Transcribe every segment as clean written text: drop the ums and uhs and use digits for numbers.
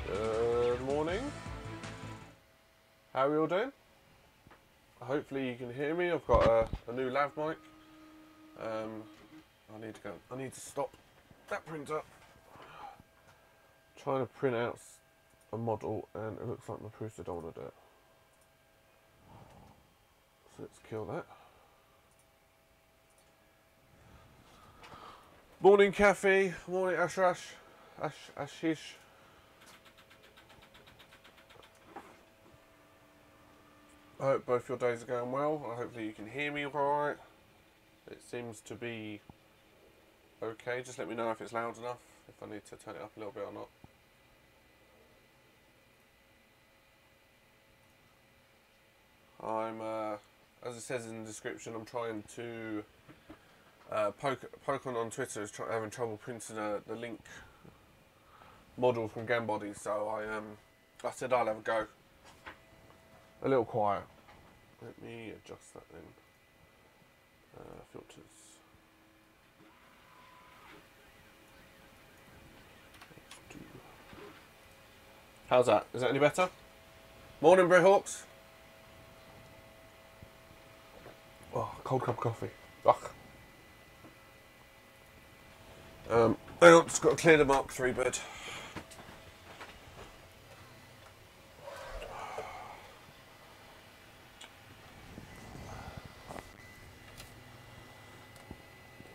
Good morning. How are we all doing? Hopefully you can hear me. I've got a new LAV mic. I need to stop that printer. Trying to print out a model and it looks like my printer don't want to do it. So let's kill that. Morning Kathy, morning Ashish. I hope both your days are going well. Hopefully you can hear me alright. It seems to be okay. Just let me know if it's loud enough, if I need to turn it up a little bit or not. As it says in the description, I'm trying to Pokemon on Twitter is having trouble printing the Link model from Gambody, so I said I'll have a go. A little quiet. Let me adjust that then. Filters. How's that? Is that any better? Morning, Brehawks. Oh, cold cup of coffee. Ugh. Hang on, just got to clear the Mark III bed.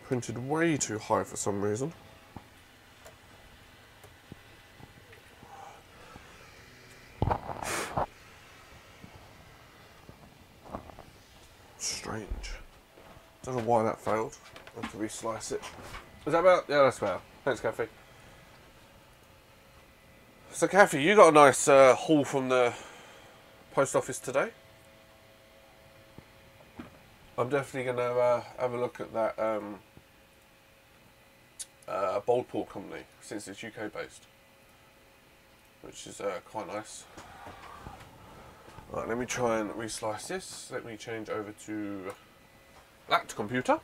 Printed way too high for some reason. Strange. Don't know why that failed. I have to re-slice it. Is that about? Yeah, that's better. Thanks, Kathy. So, Kathy, you got a nice haul from the post office today. I'm definitely going to have a look at that Boldpool company, since it's UK based, which is quite nice. Right, let me try and re-slice this. Let me change over to that computer.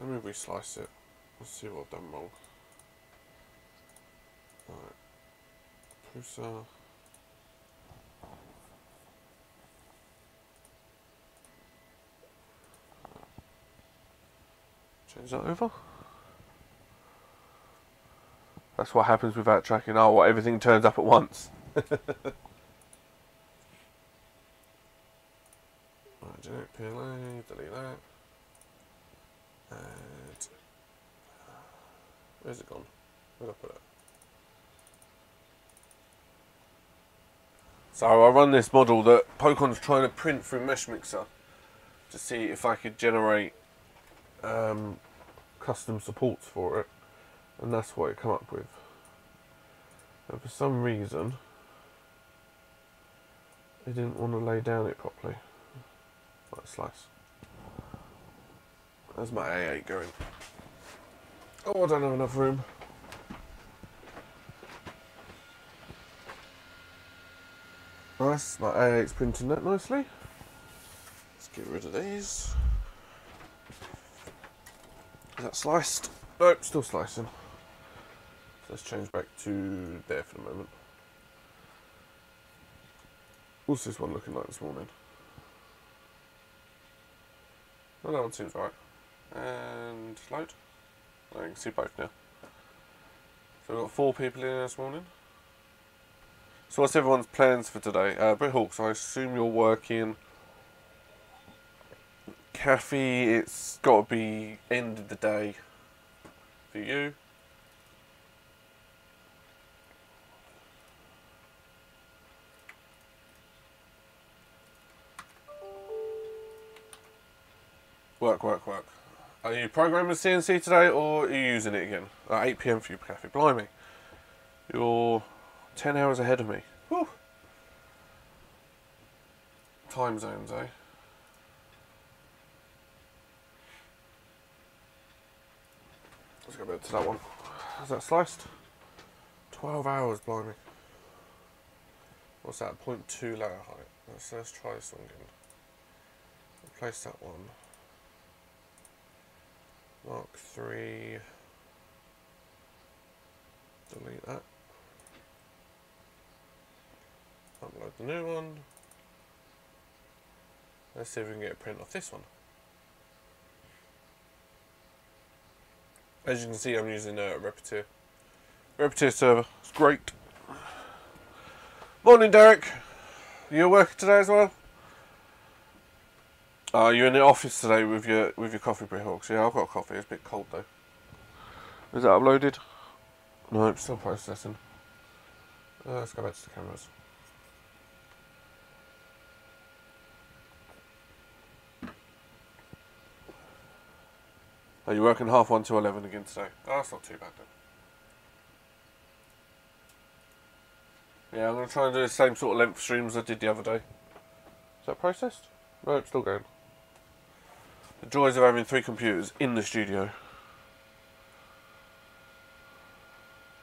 Let me re-slice it. Let's see what I've done wrong. Right, Prusa. Change that over. That's what happens without tracking. Oh, what, everything turns up at once. Right, generic PLA, delete that. And where's it gone? Where did I put it? So I run this model that Pocon's trying to print through Mesh Mixer to see if I could generate custom supports for it, and that's what it come up with. And for some reason it didn't want to lay down it properly. Right, slice. There's my A8 going. Oh, I don't have enough room. Nice, my A8's printing that nicely. Let's get rid of these. Is that sliced? Nope, still slicing. So let's change back to there for the moment. What's this one looking like this morning? Oh, that one seems right. And load. Oh, you can see both now. So we've got 4 people in this morning. So what's everyone's plans for today? Britt Hawks, I assume you're working. Kathy, it's got to be end of the day for you. Work. Are you programming CNC today or are you using it again? 8 PM for you, Kathy. Blimey. You're 10 hours ahead of me. Whew. Time zones, eh? Let's go back to that one. Is that sliced? 12 hours, blimey. What's that? 0.2 layer height. Let's try this one again. Replace that one. Mark 3. Delete that. Upload the new one. Let's see if we can get a print off this one. As you can see, I'm using a Repetier server. It's great. Morning, Derek. You working today as well? You're in the office today with your coffee, Hawks. Yeah, I've got a coffee. It's a bit cold though. Is that uploaded? No, it's still processing. Let's go back to the cameras. Are you working half 1 to 11 again today? Oh, that's not too bad then. Yeah, I'm going to try and do the same sort of length streams I did the other day. Is that processed? No, it's still going. The joys of having 3 computers in the studio.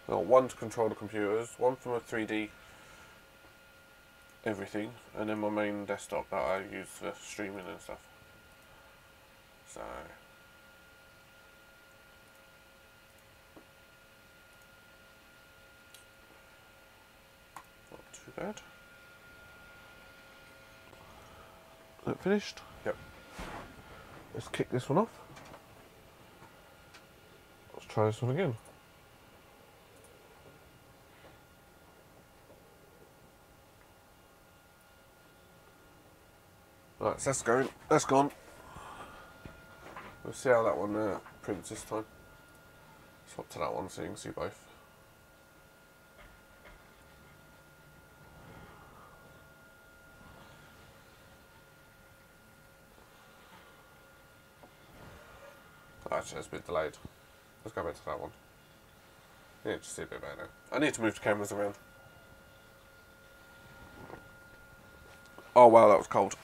I've got one to control the computers, one for my 3D everything, and then my main desktop that I use for streaming and stuff. So... too bad. Is that finished? Yep. Let's kick this one off. Let's try this one again. Right, so that's going. That's gone. We'll see how that one prints this time. Swap to that one so you can see both. Actually, it's a bit delayed. Let's go back to that one. Yeah, just see a bit better now. I need to move the cameras around. Oh wow, that was cold.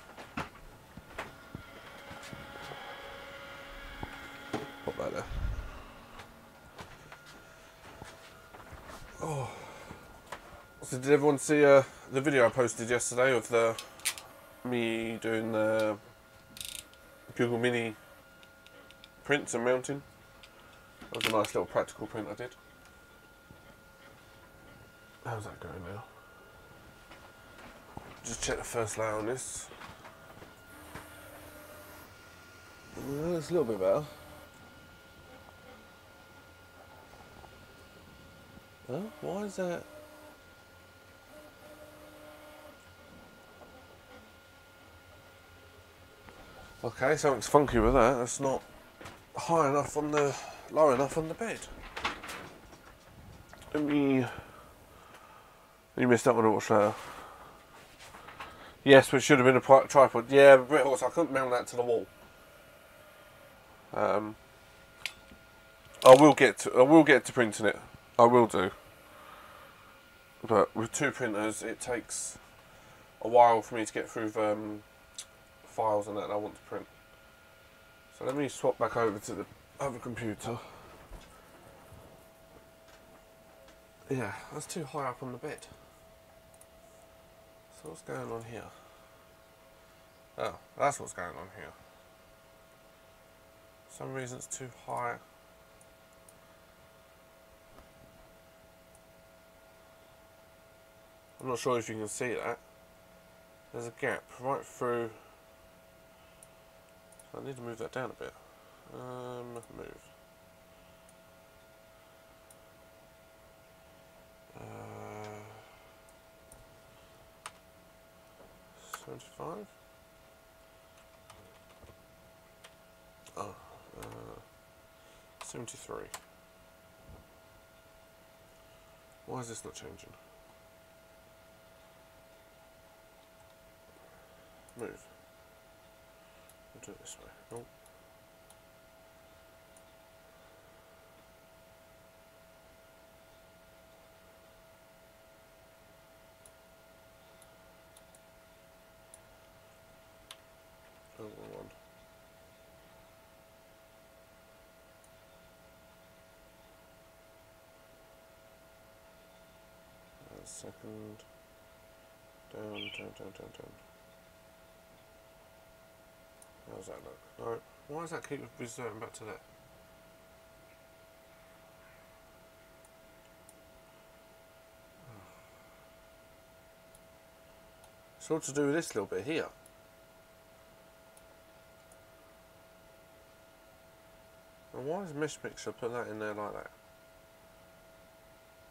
Put that there. Oh. So did everyone see the video I posted yesterday of me doing the Google Mini prints and mounting? That was a nice little practical print I did. How's that going now? Just check the first layer on this. It's a little bit better. Huh? Why is that? Okay, something's funky with that. That's not high enough on the, low enough on the bed. Let me... You missed that one, watch later. Yes, but it should have been a tripod. Yeah, but also I couldn't mount that to the wall. I will get to printing it. I will do. But with 2 printers, it takes a while for me to get through files and that I want to print. So let me swap back over to the other computer. Yeah, that's too high up on the bed. So what's going on here? Oh, that's what's going on here. For some reason it's too high. I'm not sure if you can see that. There's a gap right through. So I need to move that down a bit. Move. 75. Oh, 73. Why is this not changing? Move. We'll do it this way. Oh. Wrong one. A second. Down. How does that look? No. Why does that keep reverting back to that? It's all to do with this little bit here. And why does Mesh Mixer put that in there like that?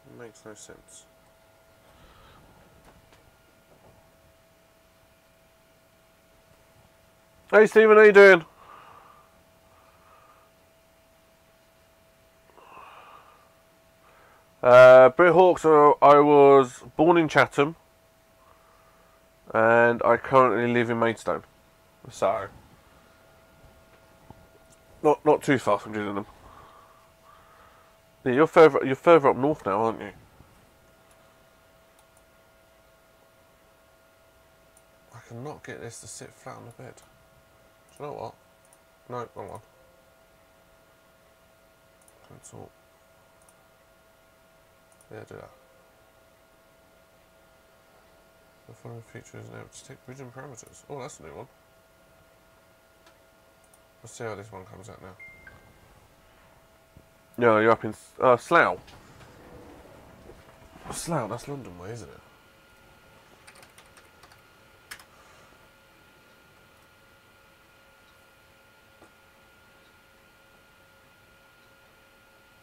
It makes no sense. Hey Stephen, how you doing? Brit Hawks, I was born in Chatham and I currently live in Maidstone. So not too far from Gillingham. Yeah, you're further up north now, aren't you? I cannot get this to sit flat on the bed. Do you know what? No, wrong one. Cancel. Yeah, do that. The following feature is now to take region parameters. Oh, that's a new one. Let's see how this one comes out now. Yeah, you're up in Slough. Slough, that's London way, isn't it?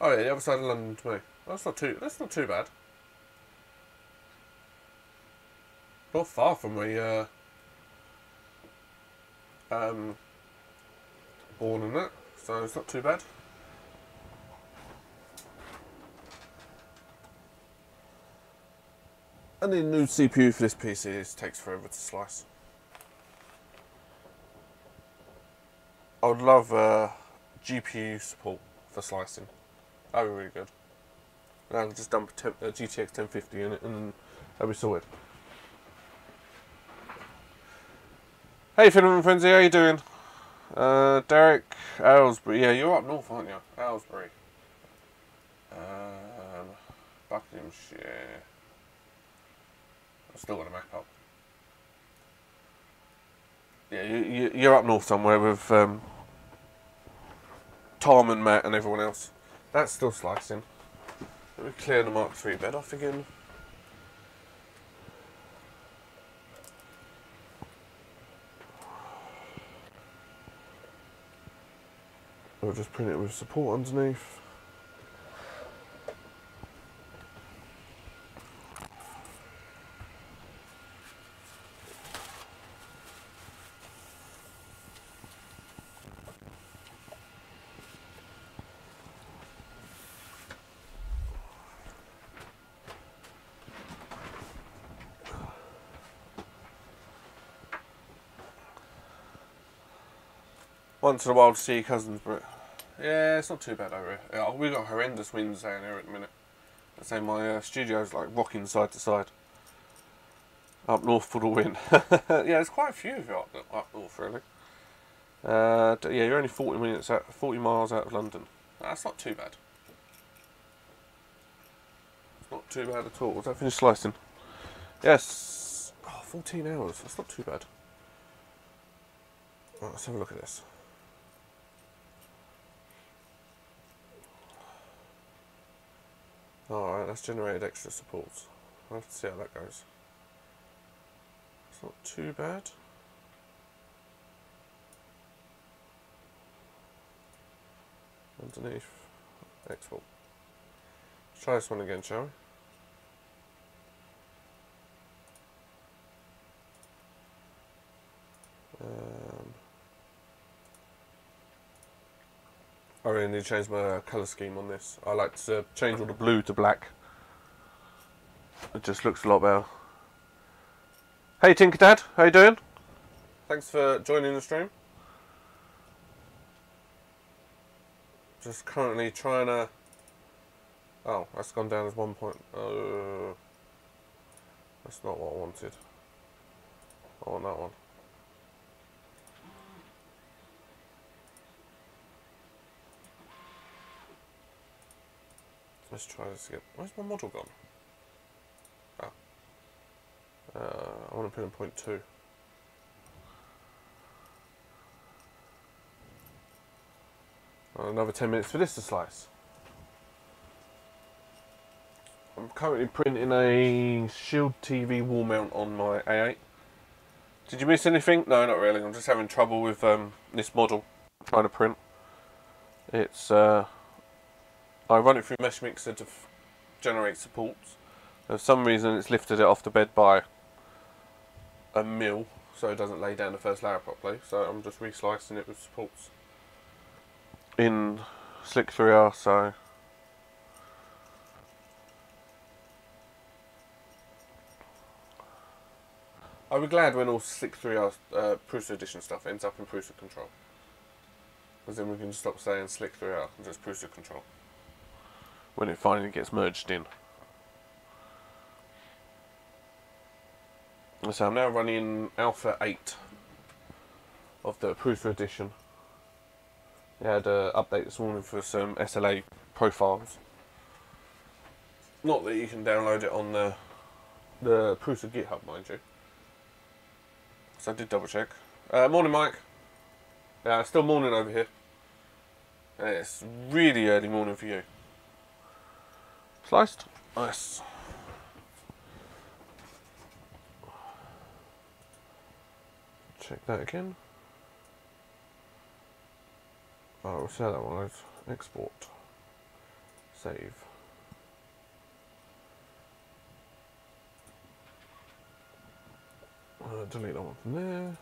Oh yeah, the other side of London to me. That's not too bad. Not far from where born and that, so it's not too bad. And the new CPU for this PC takes forever to slice. I would love GPU support for slicing. That would be really good. And I can just dump a GTX 1050 in it and that'd be sorted. Hey Finland Frenzy, how you doing? Derek, Aylesbury. Yeah, you're up north, aren't you? Aylesbury. Buckinghamshire. I've still got a map up. Yeah, you're up north somewhere with Tom and Matt and everyone else. That's still slicing. Let me clear the Mark III bed off again. I'll just print it with support underneath. Once in a while to see your cousins, but yeah, it's not too bad over here. Yeah, we got horrendous winds down here at the minute. I say my studio's like rocking side to side. Up north for the wind. Yeah, there's quite a few of you up north, really. Yeah, you're only 40 miles out of London. That's not too bad. It's not too bad at all. Was that finished slicing? Yes. Oh, 14 hours. That's not too bad. Right, let's have a look at this. Alright, that's generated extra supports. I'll have to see how that goes. It's not too bad. Underneath. Export. Let's try this one again, shall we? I really need to change my colour scheme on this. I like to change all the blue to black. It just looks a lot better. Hey Tinker Dad, how you doing? Thanks for joining the stream. Just currently trying to... Oh, that's gone down as 1 point. That's not what I wanted. I want that one. Let's try this again. Where's my model gone? Ah. I want to put in 0.2. Another 10 minutes for this to slice. I'm currently printing a Shield TV wall mount on my A8. Did you miss anything? No, not really. I'm just having trouble with this model trying to print. It's I run it through Mesh Mixer to generate supports. For some reason, it's lifted it off the bed by a mil, so it doesn't lay down the first layer properly. So I'm just reslicing it with supports in Slick 3R. So I'll be glad when all Slick 3R Prusa Edition stuff ends up in Prusa Control, because then we can stop saying Slick 3R and just Prusa Control when it finally gets merged in. So I'm now running Alpha 8 of the Prusa Edition. They had an update this morning for some SLA profiles. Not that you can download it on the Prusa GitHub, mind you. So I did double check. Morning, Mike. Yeah, it's still morning over here. And it's really early morning for you. Sliced? Nice. Check that again. Oh, we'll see how that one goes. Export. Save. Delete that one from there.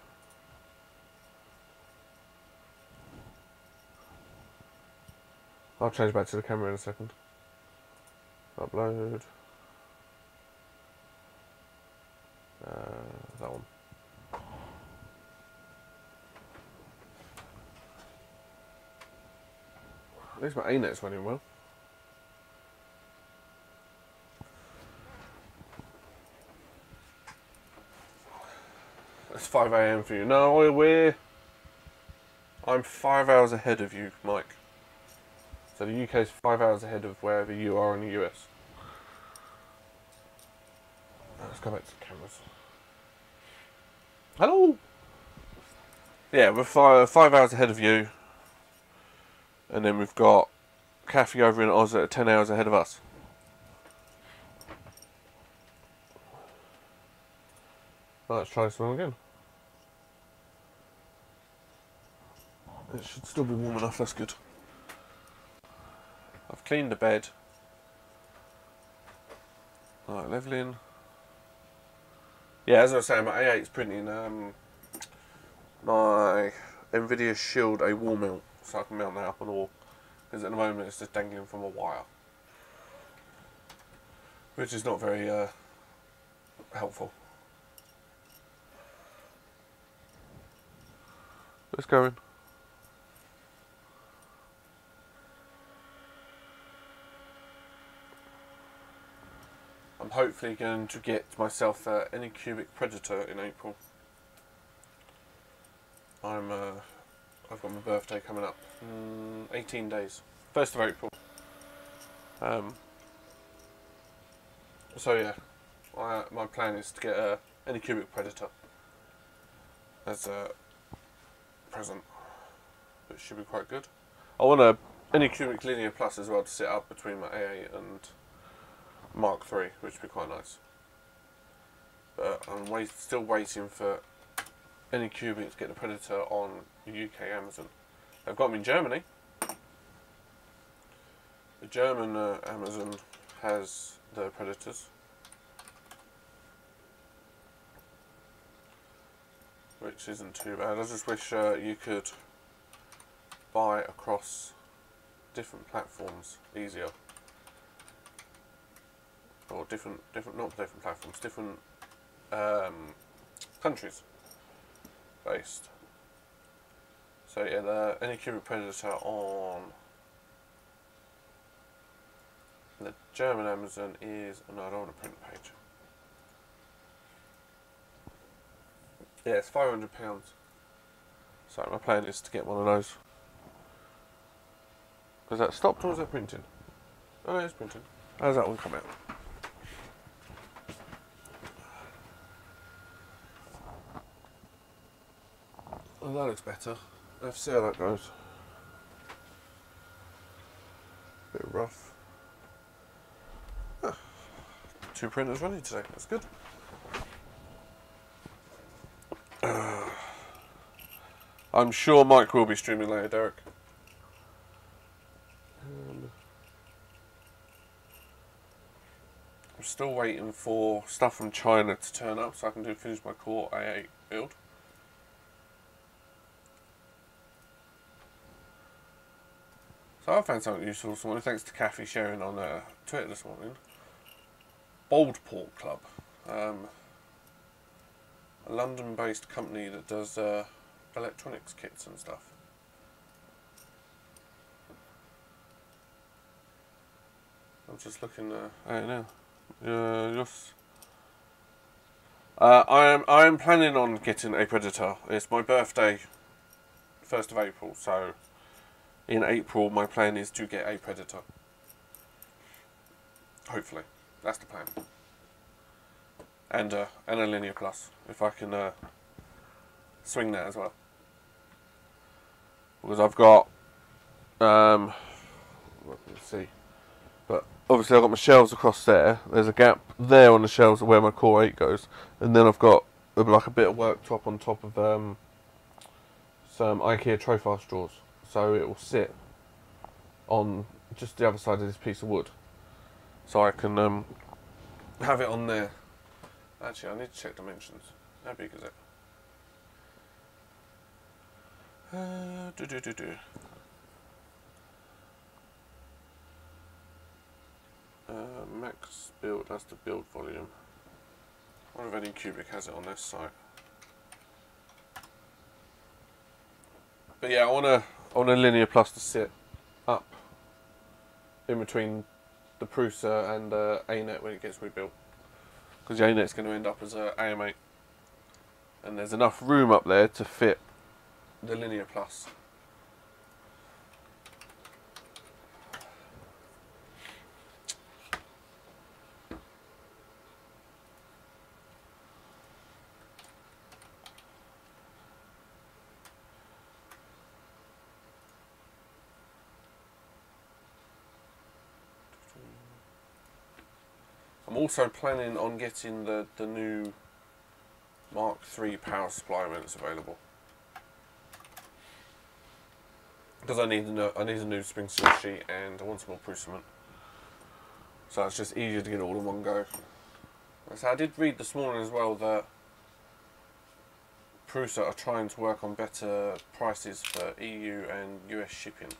I'll change back to the camera in a second. Upload. That one. At least my ANET's running well. It's 5 AM for you. No, I'm 5 hours ahead of you, Mike. So the UK is 5 hours ahead of wherever you are in the US. Let's go back to the cameras. Hello! Yeah, we're 5 hours ahead of you. And then we've got Kathy over in Oz that are 10 hours ahead of us. Well, let's try this one again. It should still be warm enough, that's good. I've cleaned the bed. Alright, levelling. Yeah, as I was saying, my A8's printing my NVIDIA Shield a wall mount, so I can mount that up on the wall. Because at the moment it's just dangling from a wire. Which is not very helpful. Let's go in. I'm hopefully going to get myself any cubic Predator in April. I've got my birthday coming up, 18 days, 1st of April. So yeah, my plan is to get any cubic Predator as a present, which should be quite good. I want a any cubic Linear Plus as well to sit up between my A8 and Mark III, which would be quite nice. But I'm still waiting for any cubic to get the Predator on the UK Amazon. They've got them in Germany. The German Amazon has the Predators, which isn't too bad. I just wish you could buy across different platforms easier. Or not different platforms, different countries based. So yeah, the any cubic Predator on the German Amazon is, no, I don't want to print the page. Yeah, it's £500. So my plan is to get one of those. Has that stopped or is that printing? Oh, it's printing. How's that one come out? Oh, that looks better. Let's see how that goes. Bit rough. Ah, 2 printers running today, that's good. I'm sure Mike will be streaming later, Derek. I'm still waiting for stuff from China to turn up so I can finish my Core A8 build. So I found something useful this morning, thanks to Kathy sharing on Twitter this morning. Boldport Club, a London-based company that does electronics kits and stuff. I'm just looking at it now. Yes. I am planning on getting a Predator. It's my birthday, 1st of April, so in April my plan is to get a Predator. Hopefully, that's the plan. And a Linear Plus, if I can swing that as well. Because I've got, let's see, but obviously I've got my shelves across there. There's a gap there on the shelves where my Core 8 goes, and then I've got like a bit of worktop on top of some IKEA Trofast drawers, so it will sit on just the other side of this piece of wood, so I can have it on there. Actually, I need to check dimensions. How big is it? Max build, that's the build volume. I wonder if any cubic has it on this site. But yeah, I want a Linear Plus to sit up in between the Prusa and A-Net when it gets rebuilt. Because the A-Net's going to end up as a AM8. And there's enough room up there to fit the Linear Plus. I'm also planning on getting the new Mark III power supply when it's available, because I need a new spring seal sheet and I want some more Prusa cement, so it's just easier to get it all in one go. So I did read this morning as well that Prusa are trying to work on better prices for EU and US shipping,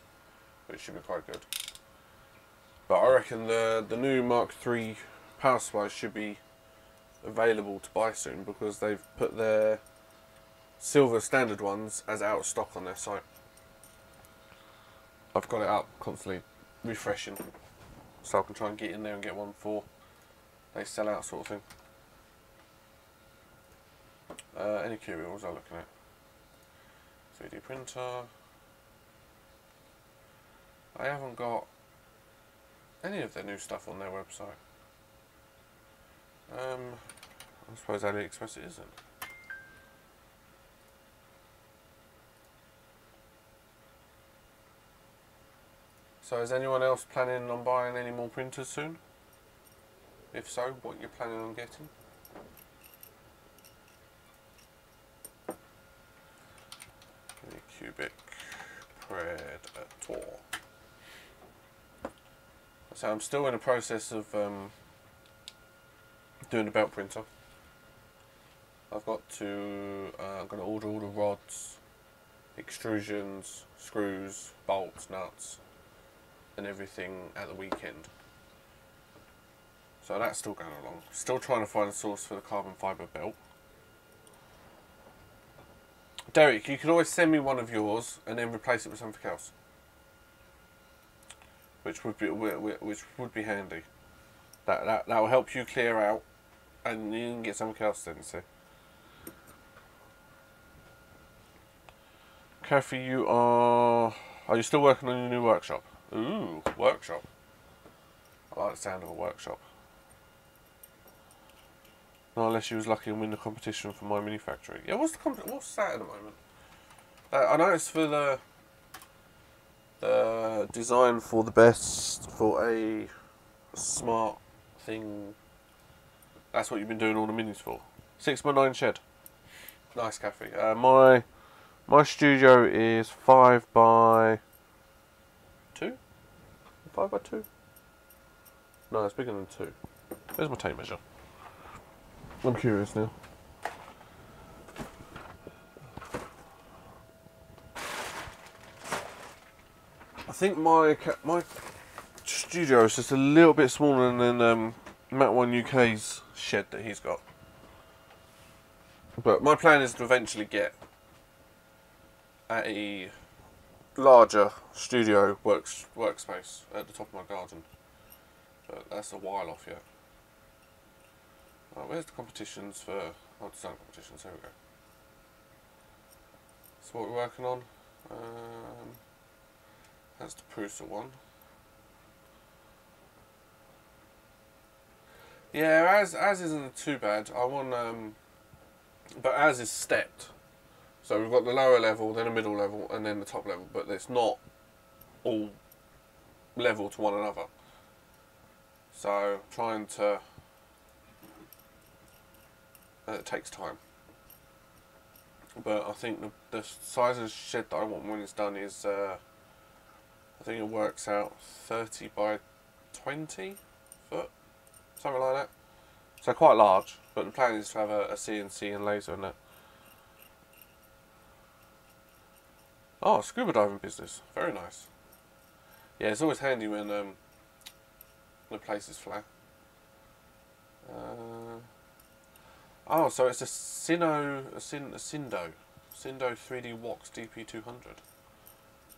which should be quite good. But I reckon the new Mark III power supplies should be available to buy soon, because they've put their silver standard ones as out of stock on their site. I've got it up constantly refreshing, so I can try and get in there and get one before they sell out, sort of thing. Any curios was I looking at? 3D printer. I haven't got any of their new stuff on their website. I suppose AliExpress it isn't. So is anyone else planning on buying any more printers soon? If so, what you're planning on getting? Cubic Predator. So I'm still in the process of doing the belt printer. I've got to, I'm going to order all the rods, extrusions, screws, bolts, nuts and everything at the weekend. So that's still going along. Still trying to find a source for the carbon fibre belt. Derek, you could always send me one of yours and then replace it with something else, which would be handy. That will help you clear out, and you can get something else then. See, Kathy, are you still working on your new workshop? Ooh, workshop. I like the sound of a workshop. Not unless you was lucky and win the competition for my mini factory. Yeah, what's that at the moment? I know it's for the design for the best for a smart thing. That's what you've been doing all the minis for. 6x9 shed. Nice, Kathy. My My studio is 5 by 2? 5 by 2? No, it's bigger than 2. Where's my tape measure? I'm curious now. I think my studio is just a little bit smaller than Matt One UK's shed that he's got. But my plan is to eventually get a larger studio workspace at the top of my garden. But that's a while off yet. Right, where's the competitions for... Oh, design competitions, there we go. So what we're working on. That's the Prusa one. Yeah, as isn't too bad. I want but as is stepped. So we've got the lower level, then a middle level, and then the top level. But it's not all level to one another. So trying to. It takes time. But I think the size of the shed that I want when it's done is. I think it works out 30 by 20 foot, something like that. So quite large, but the plan is to have a CNC and laser in that. Oh, scuba diving business, very nice. Yeah, it's always handy when the place is flat. Oh, so it's a Cindo 3D Wax DP200.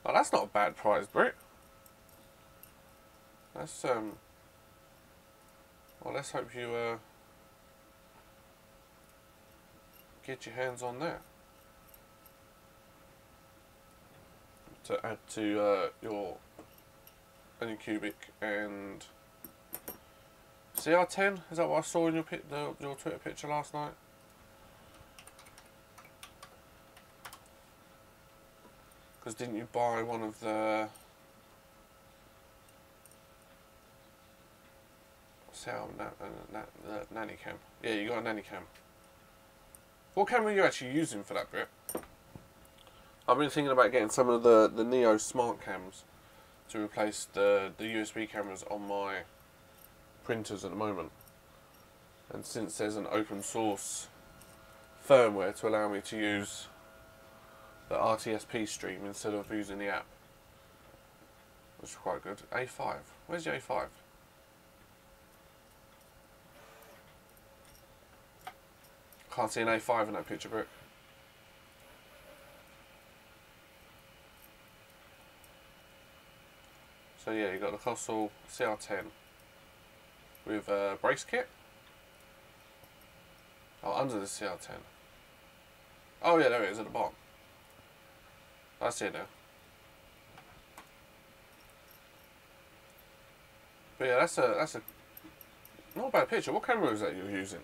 Oh, that's not a bad prize, Brit. That's well, let's hope you get your hands on that to add to your Anycubic and CR10. Is that what I saw in your your Twitter picture last night? Because didn't you buy one of the nanny cam? Yeah, you got a nanny cam. What camera are you actually using for that, Brit? I've been thinking about getting some of the Neo smart cams to replace the USB cameras on my printers at the moment. And since there's an open source firmware to allow me to use the RTSP stream instead of using the app, which is quite good. A5. Where's your A5? Can't see an A5 in that picture, Brick. So yeah, you got the Colossal CR10 with a brace kit. Oh, under the CR10. Oh yeah, there it is at the bottom. I see it now. But yeah, that's a not a bad picture. What camera is that you're using?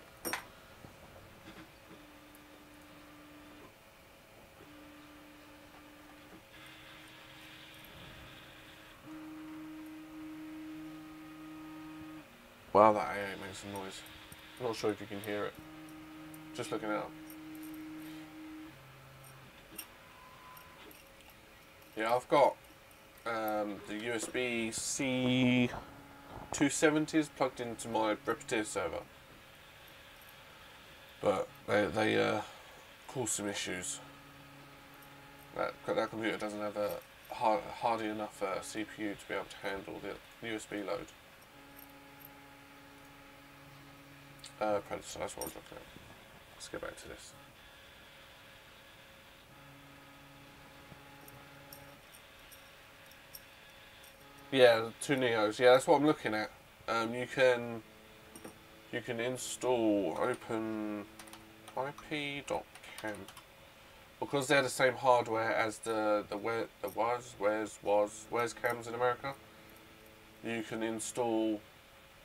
Wow, that A8 makes some noise. I'm not sure if you can hear it. Just looking it up. Yeah, I've got the USB-C 270s plugged into my Repetier server, but they cause some issues. That computer doesn't have a hardy enough CPU to be able to handle the USB load. Predator, that's what I was looking at. Let's get back to this. Yeah, the two Neos. Yeah, that's what I'm looking at. You can install OpenIP.cam because they're the same hardware as the Where's cams in America. You can install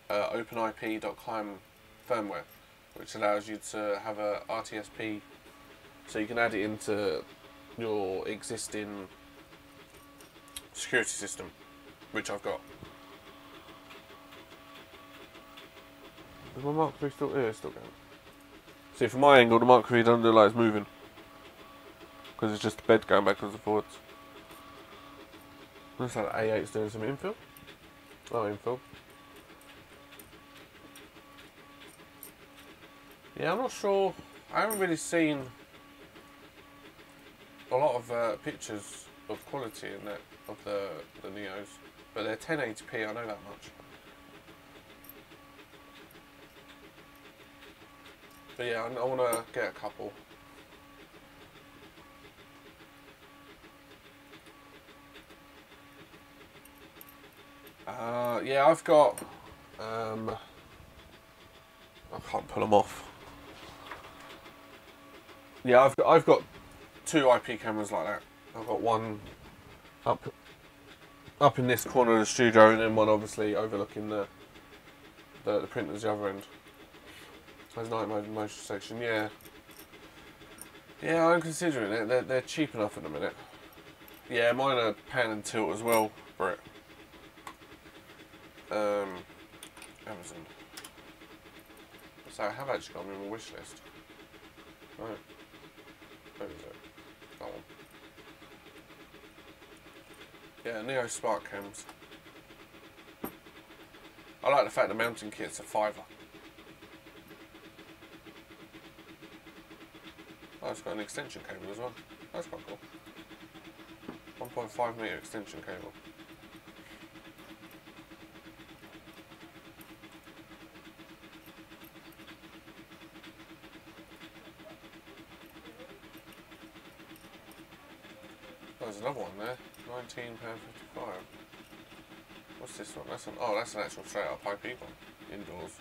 OpenIP.cam firmware, which allows you to have a RTSP, so you can add it into your existing security system, which I've got. Is my Mark III still here? Still going. See, from my angle, the Mark III doesn't look like it's moving. because it's just the bed going backwards and forwards. Looks like A8's doing some infill. Oh, infill. Yeah, I'm not sure. I haven't really seen a lot of pictures of quality in that of the Neos, but they're 1080p. I know that much. But yeah, I want to get a couple. Yeah, I've got. I can't pull them off. Yeah, I've got 2 IP cameras like that. I've got one up in this corner of the studio, and then one obviously overlooking the printers the other end. There's night mode and motion section. Yeah, I'm considering it. They're cheap enough at the minute. Yeah, mine are pan and tilt as well for it. Amazon. So I have actually got them in my wish list. Right. Where is it? That one. Yeah, Neo Spark cams. I like the fact the mounting kit's a £5. Oh, it's got an extension cable as well. That's quite cool. 1.5 metre extension cable. There's another one there, £19.55. What's this one? That's an actual straight up IP one, indoors.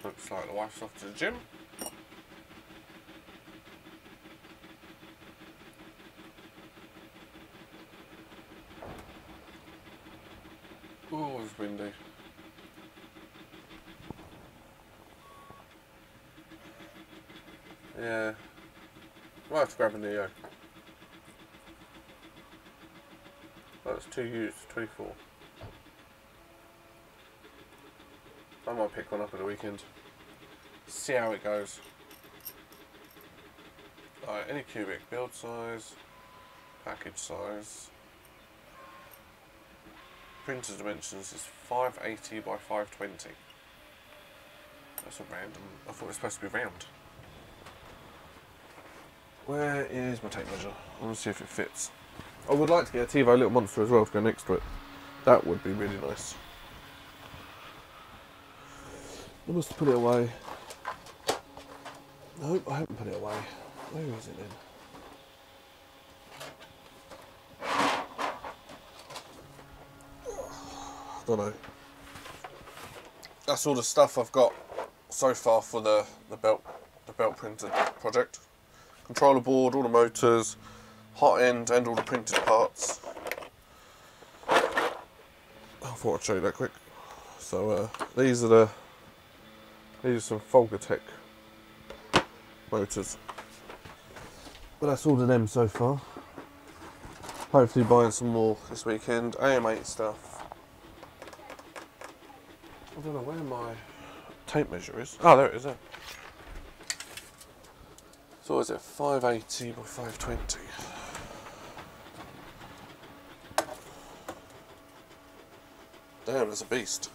Looks like the wife's off to the gym. Oh, it's windy. Yeah. Might have to grab a Neo. Oh, it's 2 used, 24. I might pick one up at the weekend. See how it goes. Alright, any cubic, build size, package size. Printer dimensions is 580 by 520. That's a random. I thought it was supposed to be round. Where is my tape measure? I want to see if it fits. I would like to get a TiVo Little Monster as well to go next to it. That would be really nice. I must have put it away. Nope, I haven't put it away. Where is it then? I don't know. That's all the stuff I've got so far for the belt printer project. Controller board, all the motors, hot end and all the printed parts. I thought I'd show you that quick. So these are some Folgertech motors. But that's all of them so far. Hopefully buying some more this weekend. AM8 stuff. I don't know where my tape measure is. Oh, there it is there. So what is it? 580 by 520. Damn, that's a beast.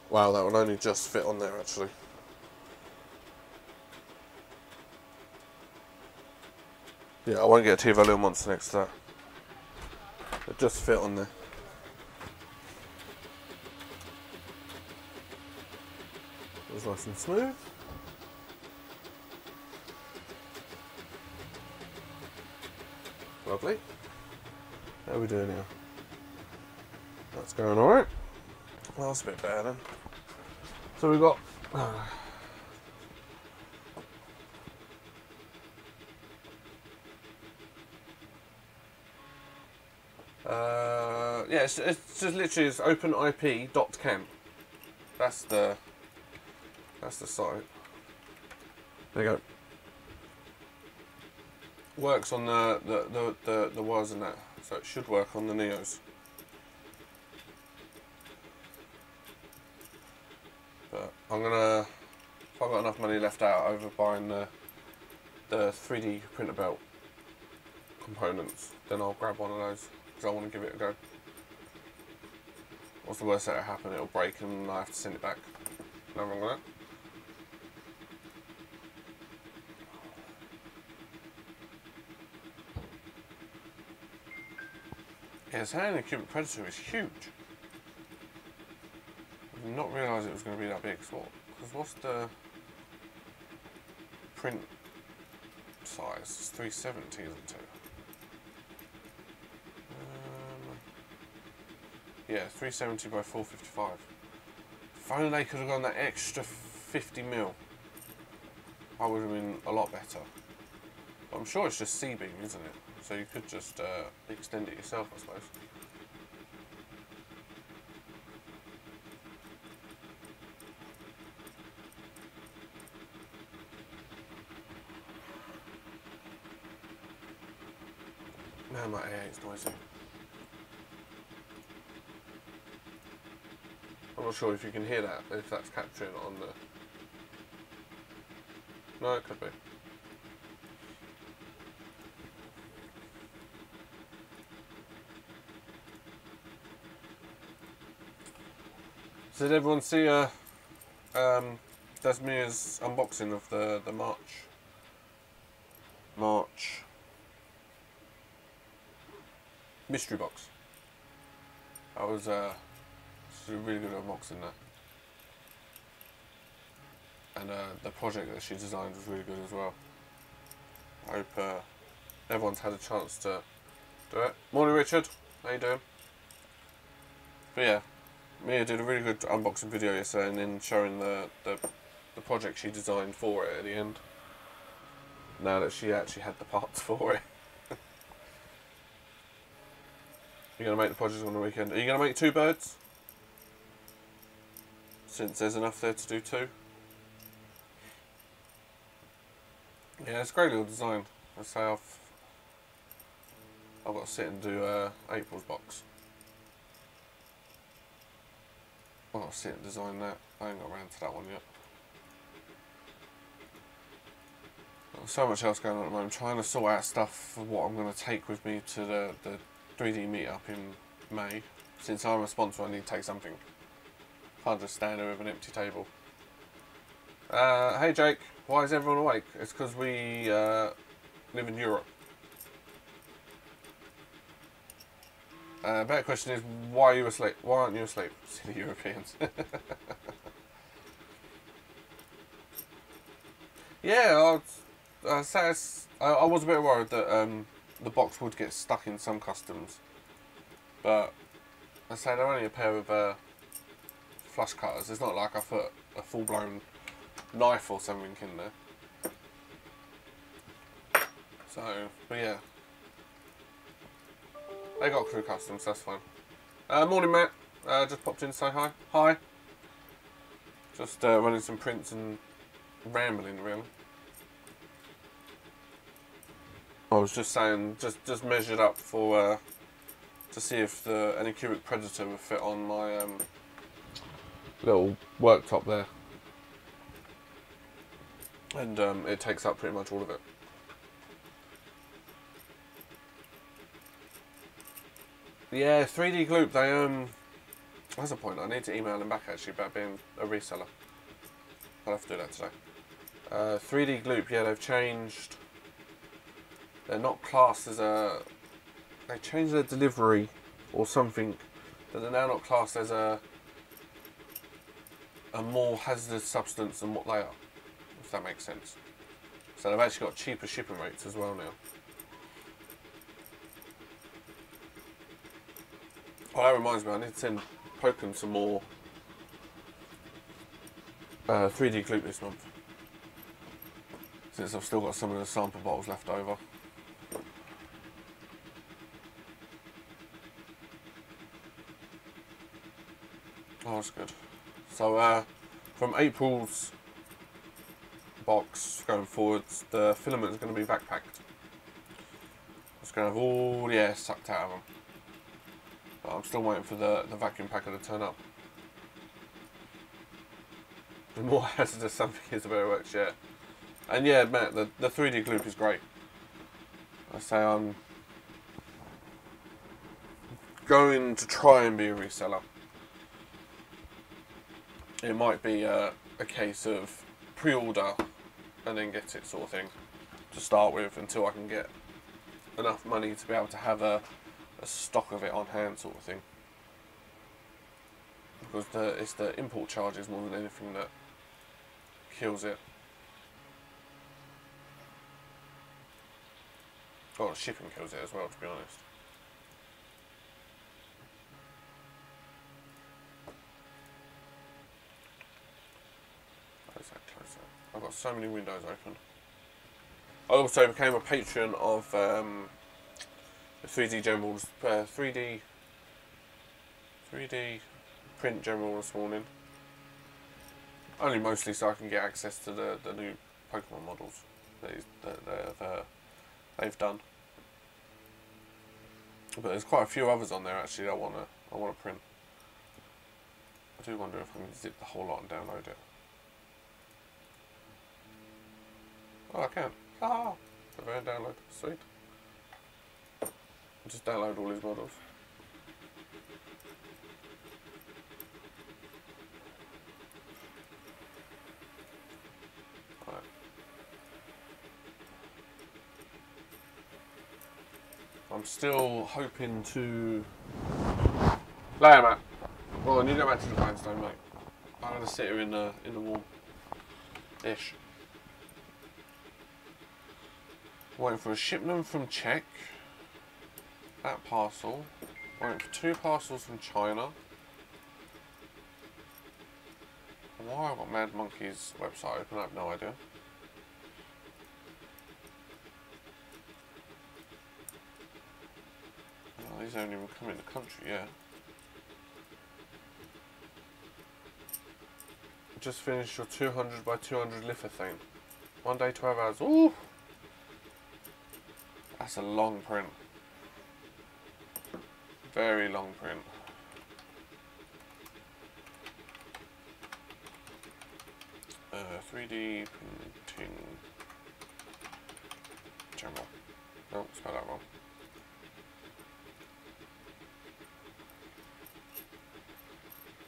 Wow, that will only just fit on there actually. Yeah, I won't get a TiVo Little Monster next to that. It just fit on there. It was nice and smooth. Lovely. How are we doing here? That's going alright. Well, that's a bit better then. So we've got yeah, it's just literally it's openip.cam. That's the site. There you go. Works on the wires and that, so it should work on the Neos. But I'm gonna, if I've got enough money left out over buying the 3D printer belt components, then I'll grab one of those because I want to give it a go. What's the worst that'll happen? It'll break and I have to send it back. No wrong with that. Yeah, so the cubic predator is huge. I did not realise it was going to be that big. Because what's the print size? It's 370, isn't it? Yeah, 370 by 455. If only they could have gone that extra 50mm, I would have been a lot better. But I'm sure it's just C-beam, isn't it? So you could just extend it yourself, I suppose. Man, my A8's noisy. I'm not sure if you can hear that, if that's capturing on the... No, it could be. So did everyone see Desmia's unboxing of the March mystery box? That was a really good unboxing, that. And the project that she designed was really good as well. I hope everyone's had a chance to do it. Morning, Richard. How you doing? But yeah, Mia did a really good unboxing video yesterday, and then showing the project she designed for it at the end. Now that she actually had the parts for it. You're going to make the project on the weekend. Are you going to make 2 birds? Since there's enough there to do 2. Yeah, it's a great little design. I say I've got to sit and do April's box. I've got to sit and design that. I ain't got around to that one yet. There's so much else going on at the moment. I'm trying to sort out stuff for what I'm going to take with me to the 3D meetup in May. Since I'm a sponsor, I need to take something. Can't just stand there with an empty table. Hey Jake, why is everyone awake? It's because we live in Europe. Better question is, why are you asleep? Why aren't you asleep? Silly Europeans. Yeah, I was a bit worried that the box would get stuck in some customs, but I say they're only a pair of flush cutters. It's not like I put a full-blown knife or something in there. So, but yeah, they got crew customs. That's fine. Morning, Matt. Just popped in to say hi. Hi. Just running some prints and rambling, really. I was just saying, just measured up for to see if any cubic predator would fit on my little worktop there, and it takes up pretty much all of it. Yeah, 3D Gloop. They that's a point. I need to email them back actually about being a reseller. I'll have to do that today. 3D Gloop. Yeah, they've changed. They're not classed as a... They changed their delivery or something, that they're now not classed as a more hazardous substance than what they are, if that makes sense. So they've actually got cheaper shipping rates as well now. Oh, that reminds me, I need to send Poken some more 3D Gloop this month, since I've still got some of the sample bottles left over. Oh, that's good. So, from April's box going forwards, the filament is going to be backpacked. It's going to have all the air sucked out of them. But I'm still waiting for the vacuum packer to turn up. The more hazardous something is, the better it works, yeah. And yeah, Matt, the 3D gloop is great. I say I'm going to try and be a reseller. It might be a case of pre-order and then get it sort of thing to start with until I can get enough money to be able to have a stock of it on hand sort of thing. Because it's the import charges more than anything that kills it. Oh, the shipping kills it as well, to be honest. Close that, close that. I've got so many windows open. I also became a patron of the 3D Generals, 3D print general this morning. Only mostly so I can get access to the new Pokemon models that they've done. But there's quite a few others on there actually that I wanna print. I do wonder if I can zip the whole lot and download it. Oh, I can. Ah, prevent download. Sweet. Just download all these models. Right. I'm still hoping to lay him out. Well, I need to go back to the grindstone, mate. I'm gonna sit here in the warm-ish. Waiting for a shipment from Czech. That parcel. Waiting for 2 parcels from China. Why I've got Mad Monkey's website open, I have no idea. Oh, these haven't even come in the country yet. Just finished your 200 by 200 lithophane. 1 day, 12 hours. Ooh! That's a long print. Very long print. Uh, 3D printing general. No, spelled that wrong.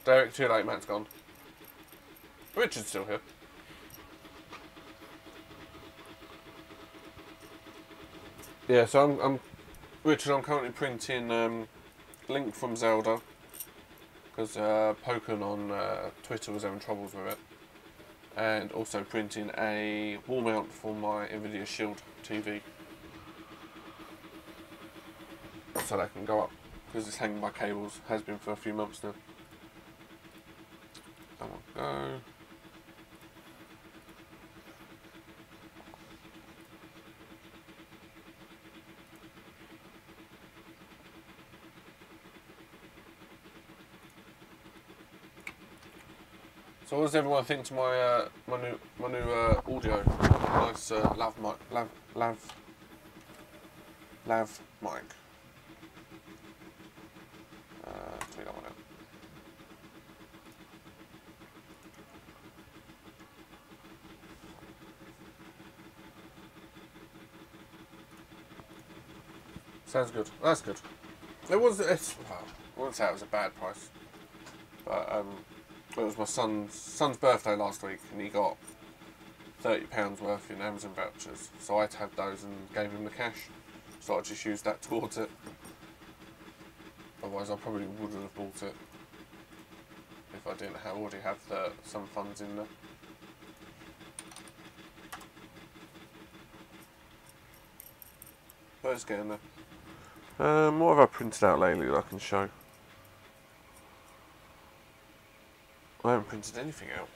Derek, too late, Matt's gone. Richard's still here. Yeah, so I'm Richard. I'm currently printing Link from Zelda because Pokken on Twitter was having troubles with it, and also printing a wall mount for my Nvidia Shield TV so that can go up because it's hanging by cables. Has been for a few months now. That one go. So what does everyone think to my my new audio? Nice LAV mic, LAV mic. Tweet that one out. Sounds good. That's good. It was. Well, I wouldn't say it was a bad price, but it was my son's birthday last week, and he got £30 worth in Amazon vouchers. So I tabbed those and gave him the cash. So I just used that towards it. Otherwise, I probably wouldn't have bought it if I didn't already have some funds in there. But it's getting there. What have I printed out lately that I can show? I haven't printed anything out.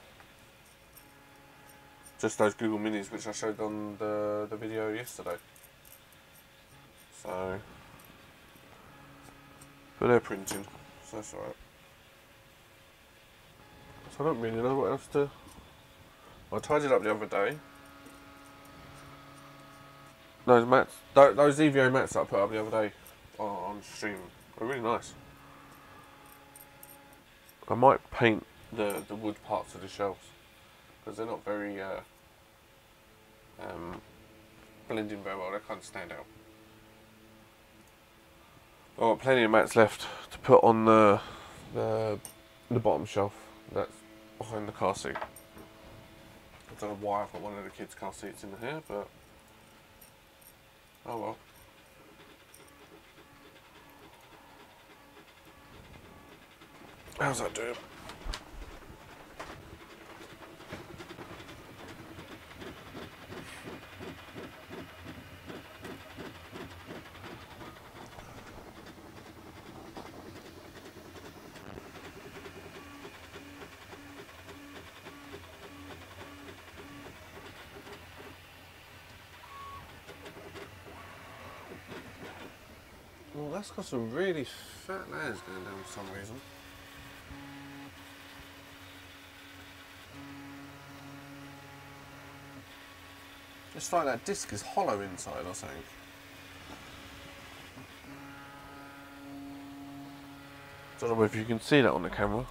Just those Google Minis which I showed on the video yesterday. So, but they're printing, so that's alright. So I don't really know what else to. I tidied up the other day. Those mats, those EVO mats that I put up the other day on stream are really nice. I might paint the wood parts of the shelves. because they're not very blending very well. They kind of stand out. I've got plenty of mats left to put on the bottom shelf that's behind the car seat. I don't know why I've got one of the kids' car seats in here, but oh well. How's that doing? Well, that's got some really fat layers going down for some reason. It's like that disc is hollow inside or something. Don't know if you can see that on the camera.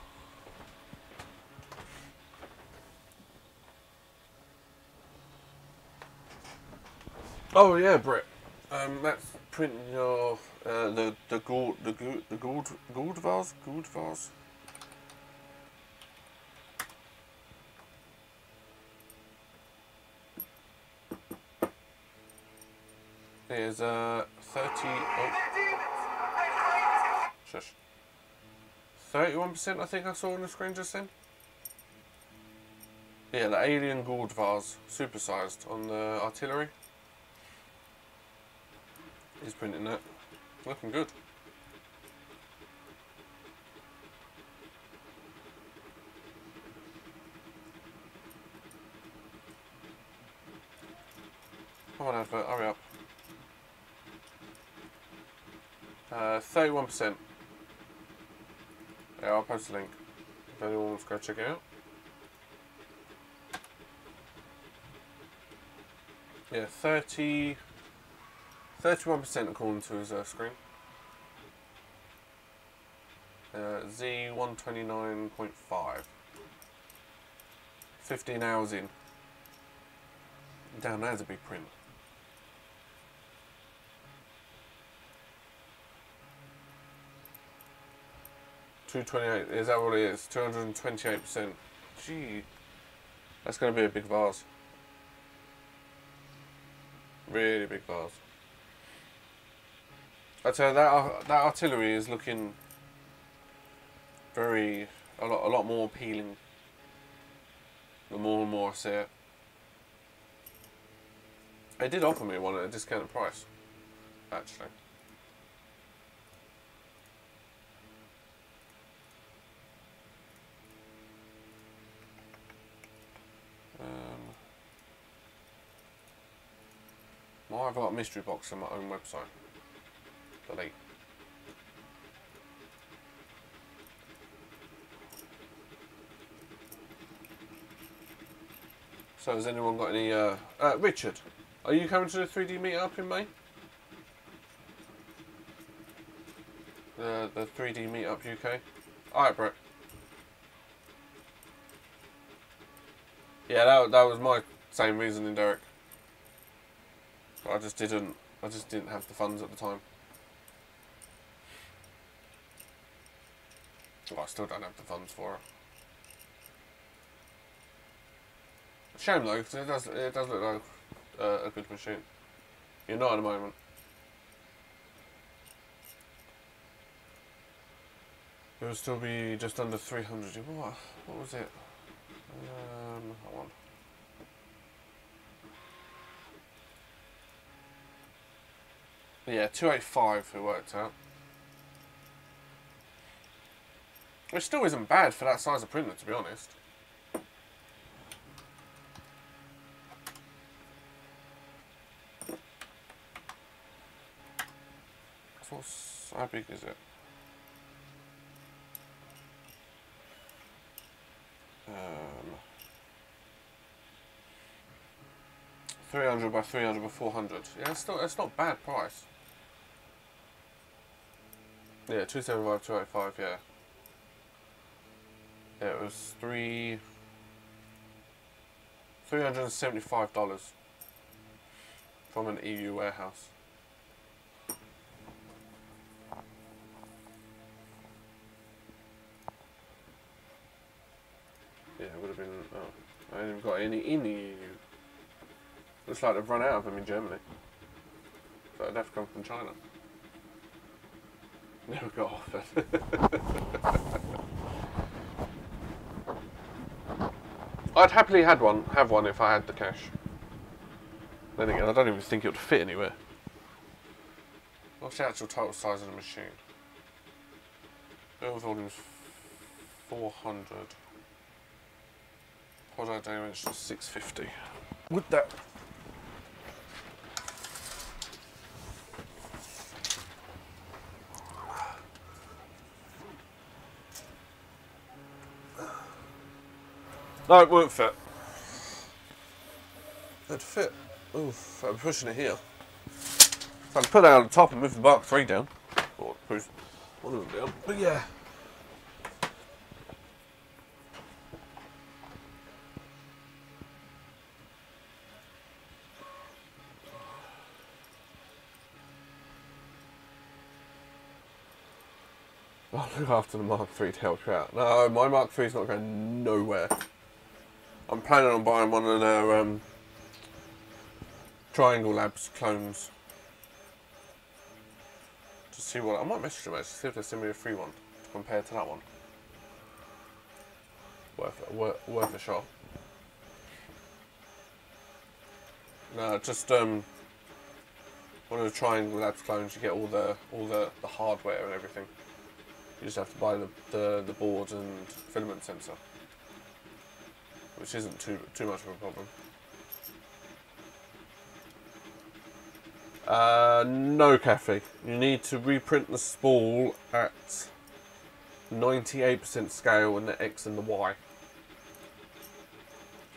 Oh yeah, Brett. That's printing your the gourd vase. There's 30. Oh, shush. 31%. I think I saw on the screen just then. Yeah, the alien gourd vase, supersized on the artillery. He's printing that. Looking good. Come on, advert, hurry up. 31%. Yeah, I'll post a link if anyone wants to go check it out. Yeah, 31% according to his screen. Z129.5. 15 hours in. Damn, that's a big print. $228. Is that what it is? 228%. Gee, that's going to be a big vase. Really big vase. I tell you, that artillery is looking a lot more appealing. The more and more I see it. They did offer me one at a discounted price, actually. Why have I got a mystery box on my own website? Delete. So has anyone got any, Richard, are you coming to the 3D meetup in May? The 3D meetup UK? Alright, Brett. Yeah, that was my same reasoning, Derek. I just didn't have the funds at the time. Well, I still don't have the funds for it. Shame though, because it does look like a good machine. You're not at the moment. It will still be just under 300. What was it? Hold on. Yeah, 285 it worked out. Which still isn't bad for that size of printer, to be honest. How big is it? 300 by 300 by 400. Yeah, it's not bad price. Yeah, 275, 285. Yeah. Yeah, it was $375 from an EU warehouse. Yeah, it would have been. Oh, I ain't even got any in the EU. Looks like they've run out of them in Germany. So they'd have to come from China. Never got offered. I'd happily have one if I had the cash. Then again, I don't even think it would fit anywhere. What's the actual total size of the machine? Build volume's 400. Product dimensions 650. Would that... No, it won't fit. It'd fit. Oof, I'm pushing it here. So I can put that on the top and move the Mark III down. Or push one of them down. But yeah. I'll look after the Mark III to help you out. No, my Mark III's not going nowhere. I'm planning on buying one of their Triangle Labs clones. To see what... I might message them actually, see if they send me a free one to compare to that one. Worth a shot. No, just one of the Triangle Labs clones, you get all the hardware and everything. You just have to buy the board and filament sensor, which isn't too much of a problem. No, Kathy. You need to reprint the spool at 98% scale in the X and the Y.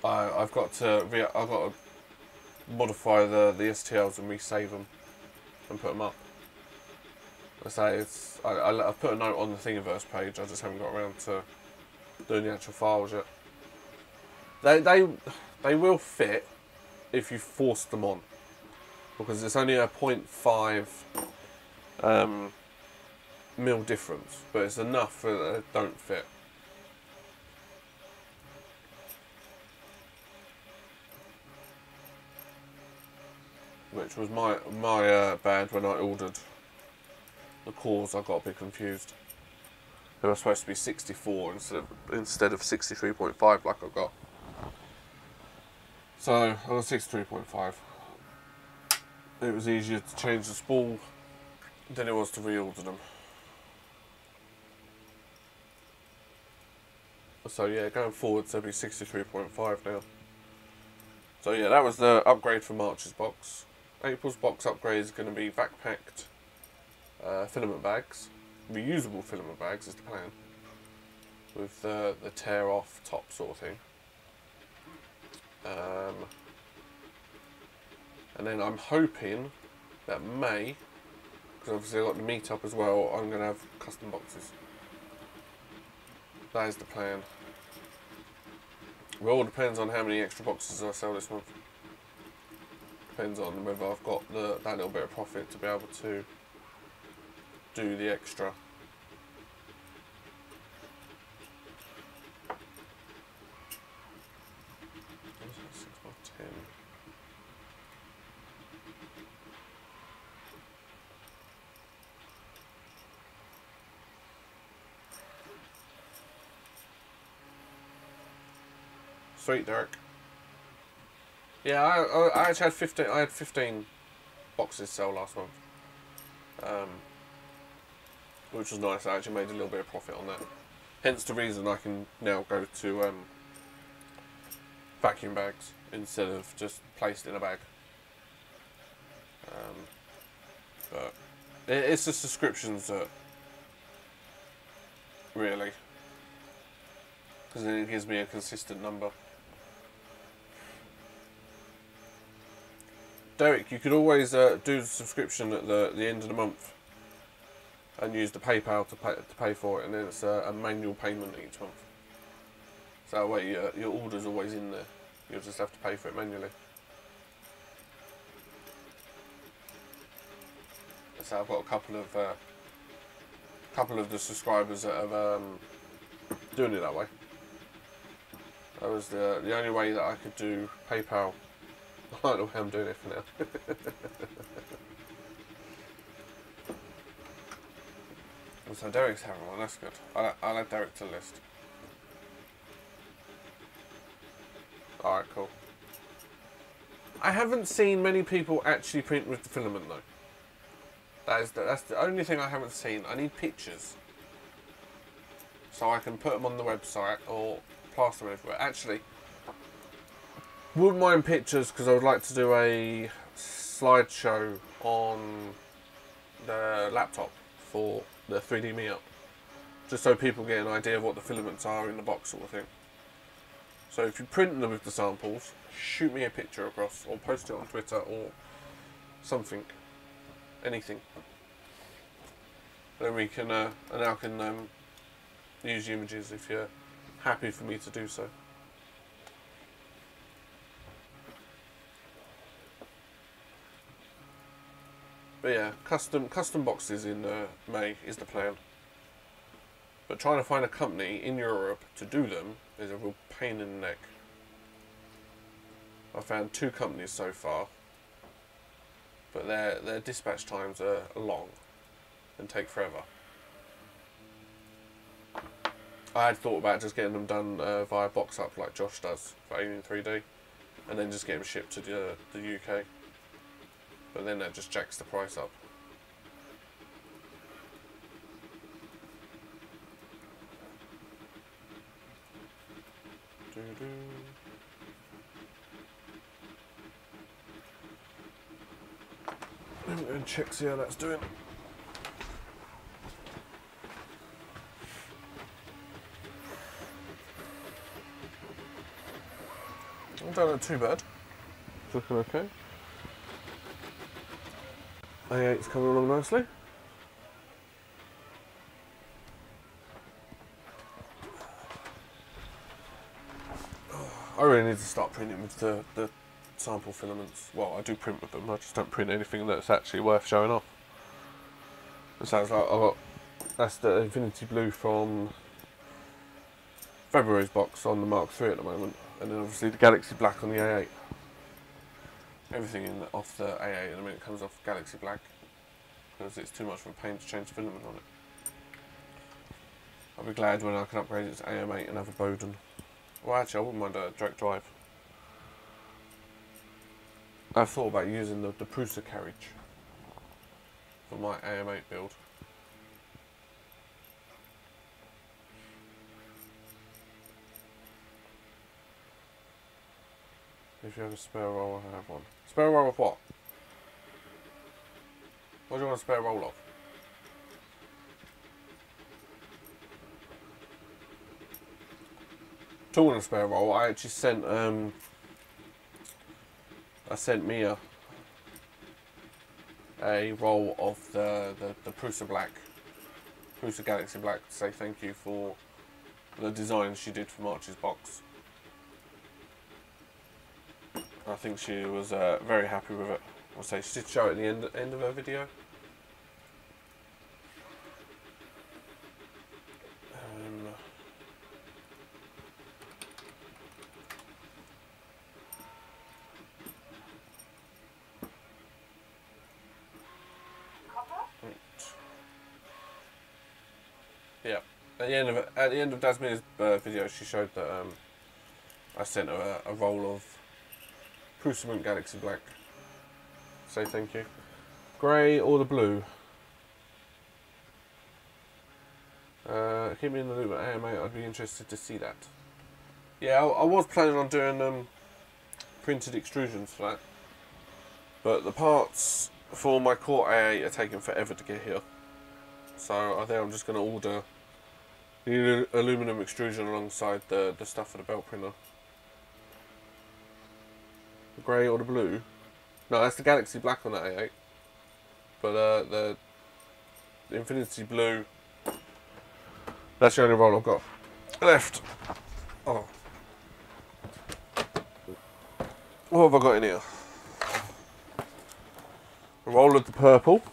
I've got to modify the STLs and resave them and put them up. I say I put a note on the Thingiverse page. I just haven't got around to doing the actual files yet. They will fit if you force them on, because it's only a 0.5 mil difference, but it's enough that they don't fit. Which was my bad when I ordered the cores. I got a bit confused. They were supposed to be 64 instead of 63.5 like I got. So I got 63.5. It was easier to change the spool than it was to reorder them. So yeah, going forward, so it'll be 63.5 now. So yeah, that was the upgrade for March's box. April's box upgrade is going to be vac-packed filament bags, reusable filament bags is the plan, with the tear off top sort of thing. And then I'm hoping that May, because obviously I've got the meet-up as well, I'm going to have custom boxes. That is the plan. It all depends on how many extra boxes I sell this month. Depends on whether I've got that little bit of profit to be able to do the extra. Sweet, Derek. Yeah, I actually had 15. I had 15 boxes sell last month, which was nice. I actually made a little bit of profit on that. Hence the reason I can now go to vacuum bags instead of just placed in a bag. But it's the subscriptions that really, because then it gives me a consistent number. Derek, you could always do the subscription at the end of the month and use the PayPal to pay for it, and then it's a manual payment each month. So that way your order's always in there. You'll just have to pay for it manually. So I've got a couple of the subscribers that have doing it that way. That was the only way that I could do PayPal. I like the way I'm doing it for now. So Derek's having one, that's good. I'll add Derek to the list. Alright, cool. I haven't seen many people actually print with the filament though. That's the only thing I haven't seen. I need pictures. So I can put them on the website or plaster them everywhere. Actually, wouldn't mind pictures because I would like to do a slideshow on the laptop for the 3D meetup. Just so people get an idea of what the filaments are in the box sort of thing. So if you print them with the samples, shoot me a picture across or post it on Twitter or something. Anything. Then we can, and I can use the images if you're happy for me to do so. But yeah, custom boxes in May is the plan. But trying to find a company in Europe to do them is a real pain in the neck. I found 2 companies so far, but their dispatch times are long and take forever. I had thought about just getting them done via box up like Josh does for Alien 3D, and then just get them shipped to the UK. But then that just jacks the price up. Let me go and check, see how that's doing. I don't know, too bad. It's looking okay. A8's coming along nicely. I really need to start printing with the sample filaments. Well, I do print with them, I just don't print anything that's actually worth showing off. It sounds like that's the Infinity Blue from February's box on the Mark III at the moment, and then obviously the Galaxy Black on the A8. Everything off the A8 at the minute comes off Galaxy Black because it's too much of a pain to change the filament on it. I'll be glad when I can upgrade it to AM8 and have a Bowden. Well, actually, I wouldn't mind a direct drive. I've thought about using the Prusa carriage for my AM8 build. If you have a spare roll, I have one. Spare roll of what? What do you want a spare roll of? Talking of a spare roll, I actually sent Mia a roll of the Prusa Black, Prusa Galaxy Black, to say thank you for the design she did for March's box. I think she was very happy with it. I'll say she did show it at the end of her video. Yeah, at the end of Dasmina's video, she showed that I sent her a roll of Prusa Galaxy Black. Say thank you. Grey or the blue? Keep me in the loop at AM8. I'd be interested to see that. Yeah, I was planning on doing printed extrusions for that, but the parts for my Core A8 are taking forever to get here. So I think I'm just going to order the aluminum extrusion alongside the stuff for the belt printer. The grey or the blue? No, that's the Galaxy Black on that A8. But the Infinity Blue, that's the only roll I've got left. Oh. What have I got in here? A roll of the purple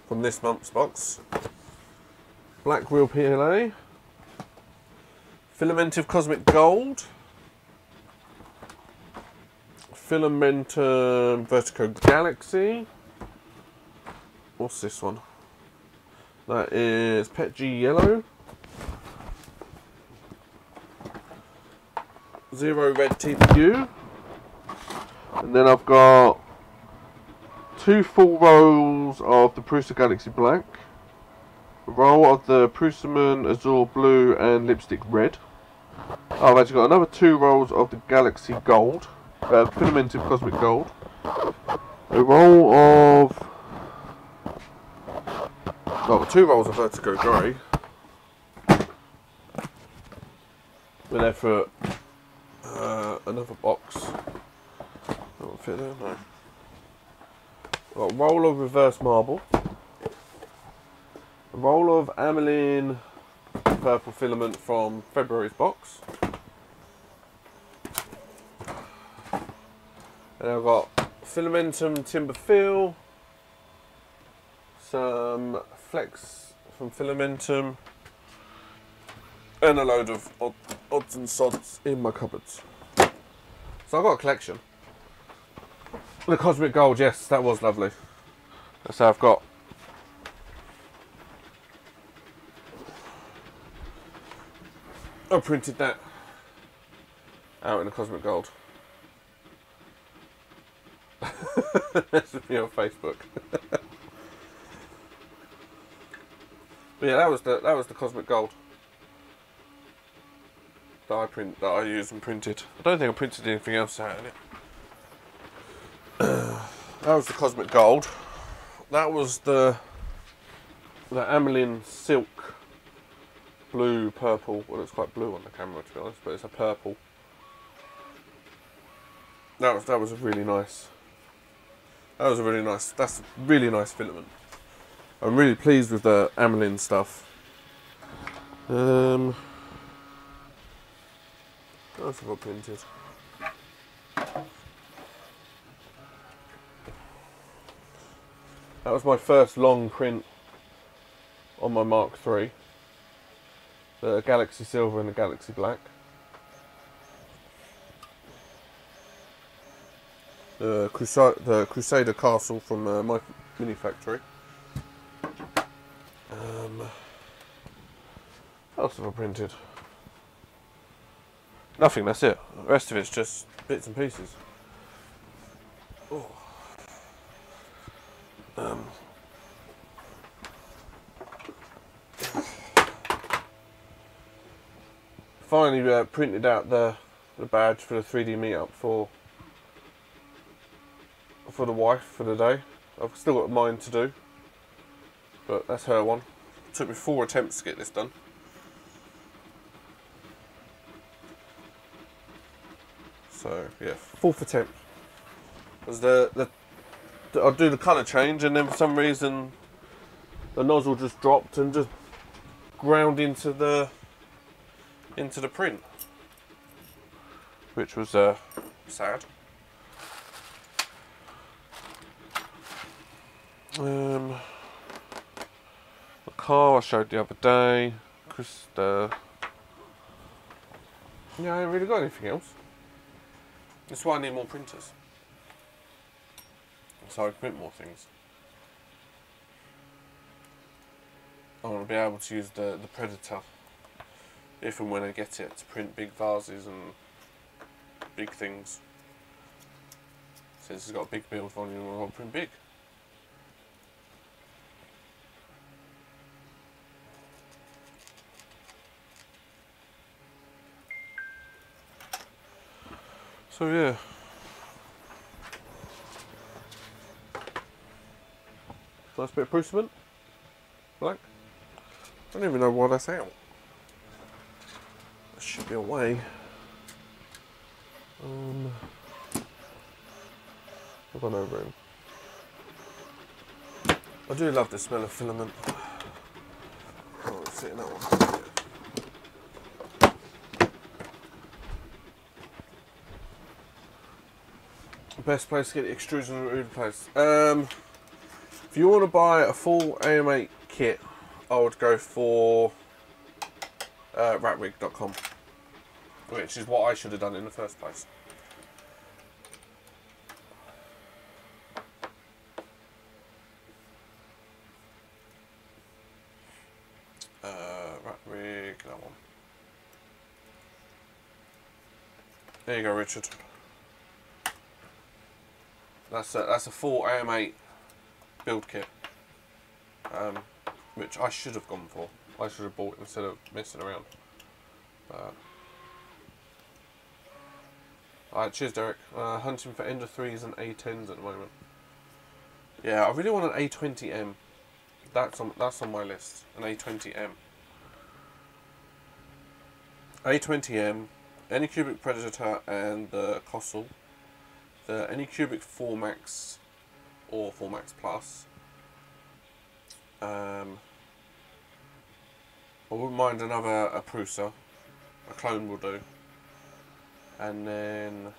from this month's box. Black Wheel PLA. Filamentive Cosmic Gold. Filamentum Vertigo Galaxy. What's this one? That is Pet G Yellow. Zero Red TPU. And then I've got 2 full rolls of the Prusa Galaxy Black. A roll of the Prusaman Azure Blue and Lipstick Red. Oh, I've actually got another 2 rolls of the Galaxy Gold. Filamentive Cosmic Gold. A roll of... oh, 2 rolls of Vertigo Grey. We're there for another box. That won't fit there, no. Got a roll of Reverse Marble. A roll of Ameline Purple Filament from February's box. And I've got Filamentum Timber Fill, some Flex from Filamentum, and a load of odds and sods in my cupboards. So I've got a collection. The Cosmic Gold, yes, that was lovely. So I've got I printed that out in the Cosmic Gold. That's me on Facebook. But yeah, that was the Cosmic Gold that I used and printed. I don't think I printed anything else out in it. That was the Cosmic Gold. That was the Ameline Silk blue purple. Well, it's quite blue on the camera to be honest, but it's a purple. That was a really nice. That's a really nice filament. I'm really pleased with the Ameline stuff. What else have I printed? That was my first long print on my Mark III. The Galaxy Silver and the Galaxy Black. The Crusader Castle from my mini factory. What else have I printed? Nothing, that's it. The rest of it's just bits and pieces. Oh. Finally printed out the badge for the 3D meetup for the wife for the day. I've still got mine to do, but that's her one. It took me 4 attempts to get this done. So yeah, 4th attempt. Was I'll do the colour change, and then for some reason the nozzle just dropped and just ground into the print, which was sad. The car I showed the other day. Yeah, I ain't really got anything else. That's why I need more printers, so I can print more things. I want to be able to use the Predator if and when I get it to print big vases and big things. Since it's got a big build volume, I want to print big. So yeah. Nice bit of Prusaman. Black. I don't even know why that's out. That should be away. I've got no room. I do love the smell of filament. Oh, let's see that one. Best place to get the extrusion in the place. If you want to buy a full AM8 kit, I would go for ratwig.com, which is what I should have done in the first place. Ratwig, that one. There you go, Richard. That's a full AM8 build kit, which I should have gone for. I should have bought it instead of messing around. Alright, cheers, Derek. Hunting for Ender 3s and A10s at the moment. Yeah, I really want an A20M. That's on my list. An A20M. A20M, Anycubic Predator, and the Cossel. The Anycubic 4max or 4max Plus. I wouldn't mind another Prusa. A clone will do. And then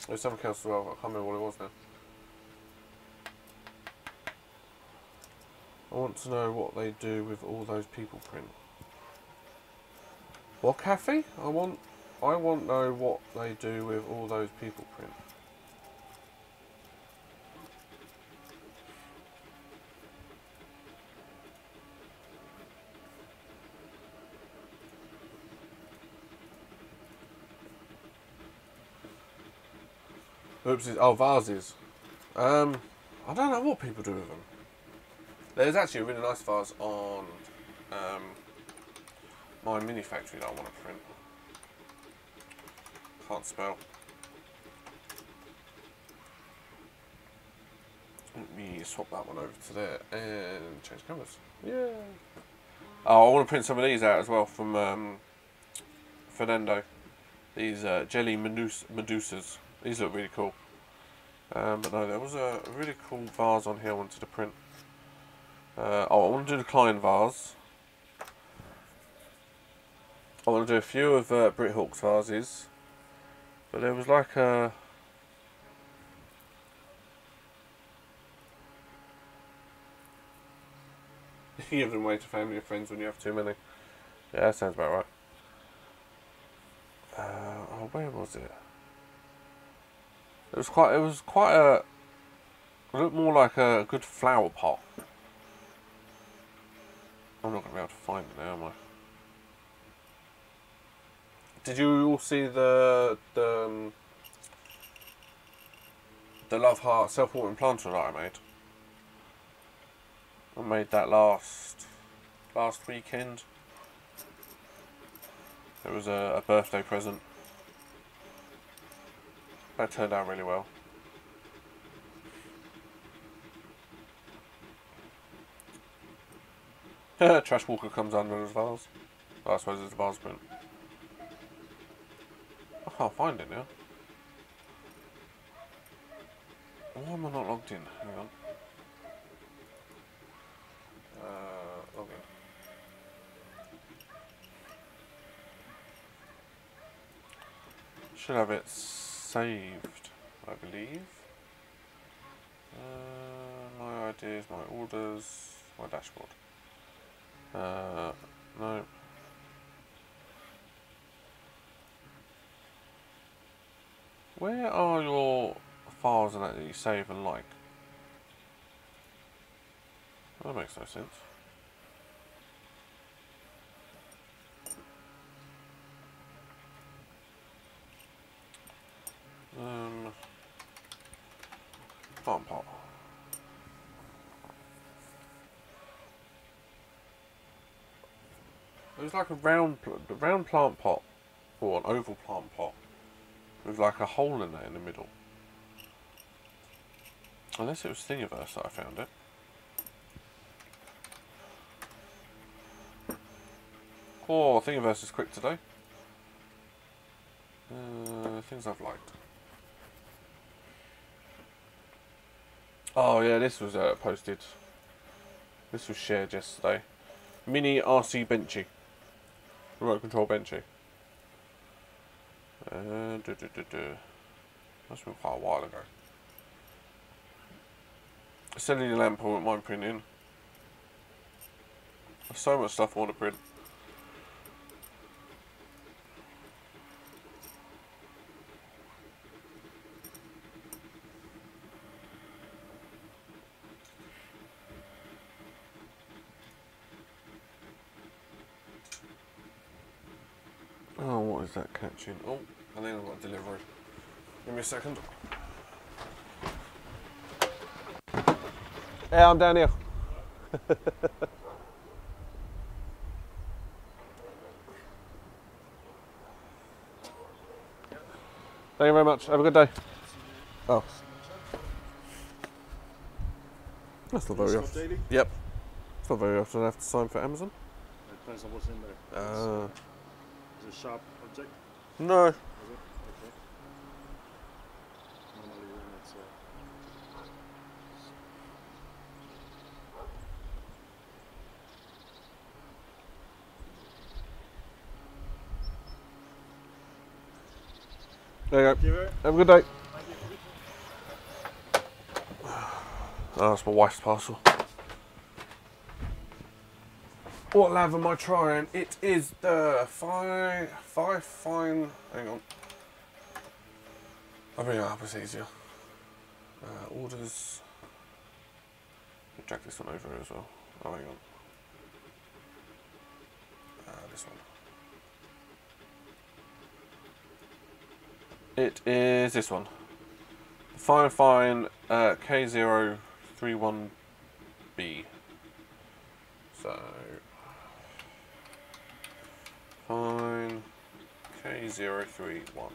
there's something else as well. I can't remember what it was now. I want to know what they do with all those people print. What, Kathy? I want to know what they do with all those people print. Oopsies. Oh, vases. I don't know what people do with them. There's actually a really nice vase on my mini factory that I want to print. Can't spell. Let me swap that one over to there and change colours. Yeah. Oh, I want to print some of these out as well from Fernando. These jelly medusas. These look really cool. But no, there was a really cool vase on here I wanted to print. I want to do the Klein vase. I want to do a few of Brit Hawk's vases. But there was like a... You give them away to family or friends when you have too many. Yeah, that sounds about right. Oh, where was it? It was quite a... It looked more like a good flower pot. I'm not going to be able to find it now, am I? Did you all see the Love Heart self-watering planter that I made? I made that last weekend. It was a birthday present. That turned out really well. Trash Walker comes under as vase. Oh, I suppose it's a vase print. I can't find it now. Why am I not logged in? Hang on. Log in. Should have it saved, I believe. My ideas, my orders, my dashboard. No. Where are your files and that you save and like? That makes no sense. Plant pot. It was like a round plant pot, or an oval plant pot, with like a hole in there in the middle. Unless it was Thingiverse that I found it. Oh, Thingiverse is quick today. Things I've liked. Oh yeah, this was posted. This was shared yesterday. Mini RC Benchy. Remote control Benchy. Must have been quite a while ago. Selling the lamp I wouldn't mind printing. There's so much stuff I want to print. Oh, what is that catching? Oh, I think I've got a delivery. Give me a second. Yeah, I'm down here. Thank you very much. Have a good day. Oh. That's not very often. Yep. It's not very often I have to sign for Amazon. It depends on what's in there. Is it a sharp object? No. Is it? Okay. Normally when it's There you go. Have a good day. Oh, that's my wife's parcel. What LAV am I trying? It is the five fine. Hang on. I'll bring it up, it's easier. Orders. Drag this one over as well. Oh, hang on. This one. It is this one. Fine K031B. So fine K031B.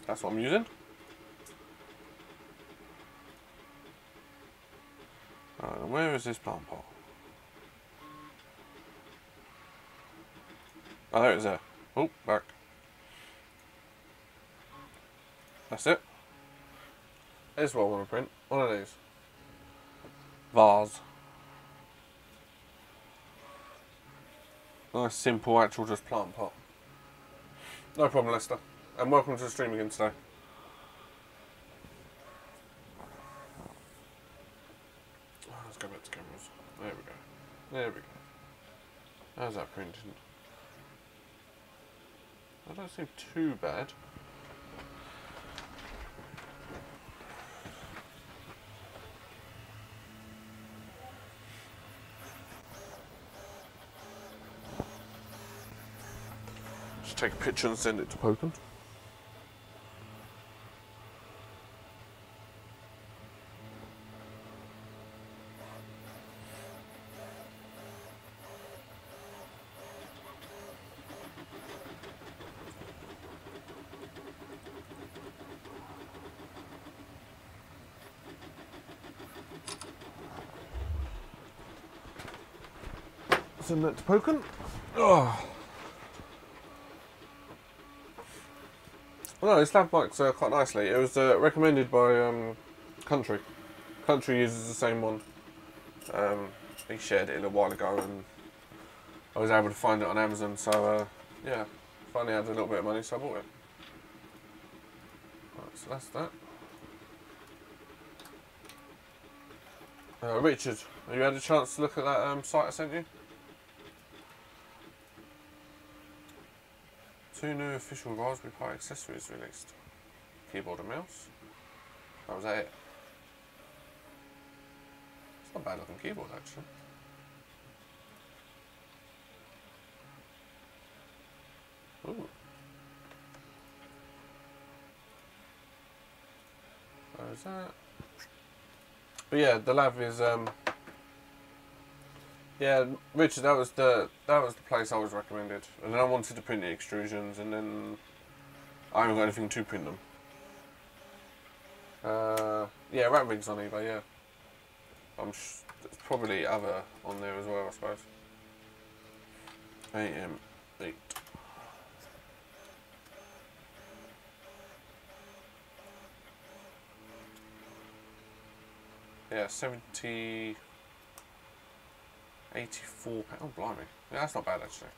That's what I'm using. Right, and where is this plant pot? Oh, there it is there. Oh, back. That's it. Here's what I want to print. One of these. Vase. Nice, simple, actual just plant pot. No problem, Lester. And welcome to the stream again today. Let's go back to cameras. There we go. There we go. How's that printing? That don't seem too bad. Just take a picture and send it to Poken. Send that to Poken. Oh. Well, no, this LAV mic's quite nicely. It was recommended by Country. Country uses the same one. He shared it a little while ago and I was able to find it on Amazon, so yeah, finally had a little bit of money, so I bought it. Right, so that's that. Richard, have you had a chance to look at that site I sent you? 2 new official Raspberry Pi accessories released. Keyboard and mouse. That was it. It's not a bad looking keyboard actually. Ooh. There's that. But yeah, the LAV is yeah, Richard, that was the place I was recommended. And then I wanted to print the extrusions and then I haven't got anything to print them. Yeah, Rat Rig's on eBay, yeah. There's probably other on there as well, I suppose. AM8. Yeah, 84 pounds. Oh, blimey. Yeah, that's not bad actually.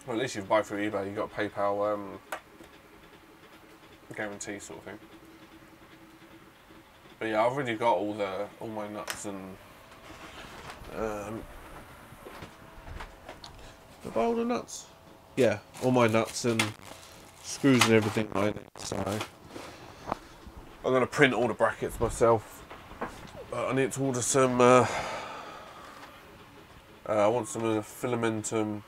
Well, at least if you buy through eBay, you got a PayPal guarantee sort of thing. But yeah, I've already got all my nuts and did I buy all the nuts? Yeah, all my nuts and screws and everything I need. So I'm gonna print all the brackets myself. But I need to order some. I want some filamentum,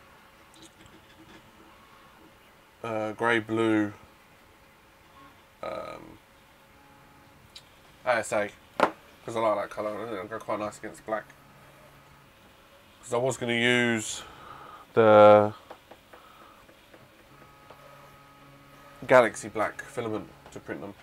grey blue, ASA, because I like that colour. I think it'll go quite nice against black. Because I was going to use the Galaxy Black filament to print them.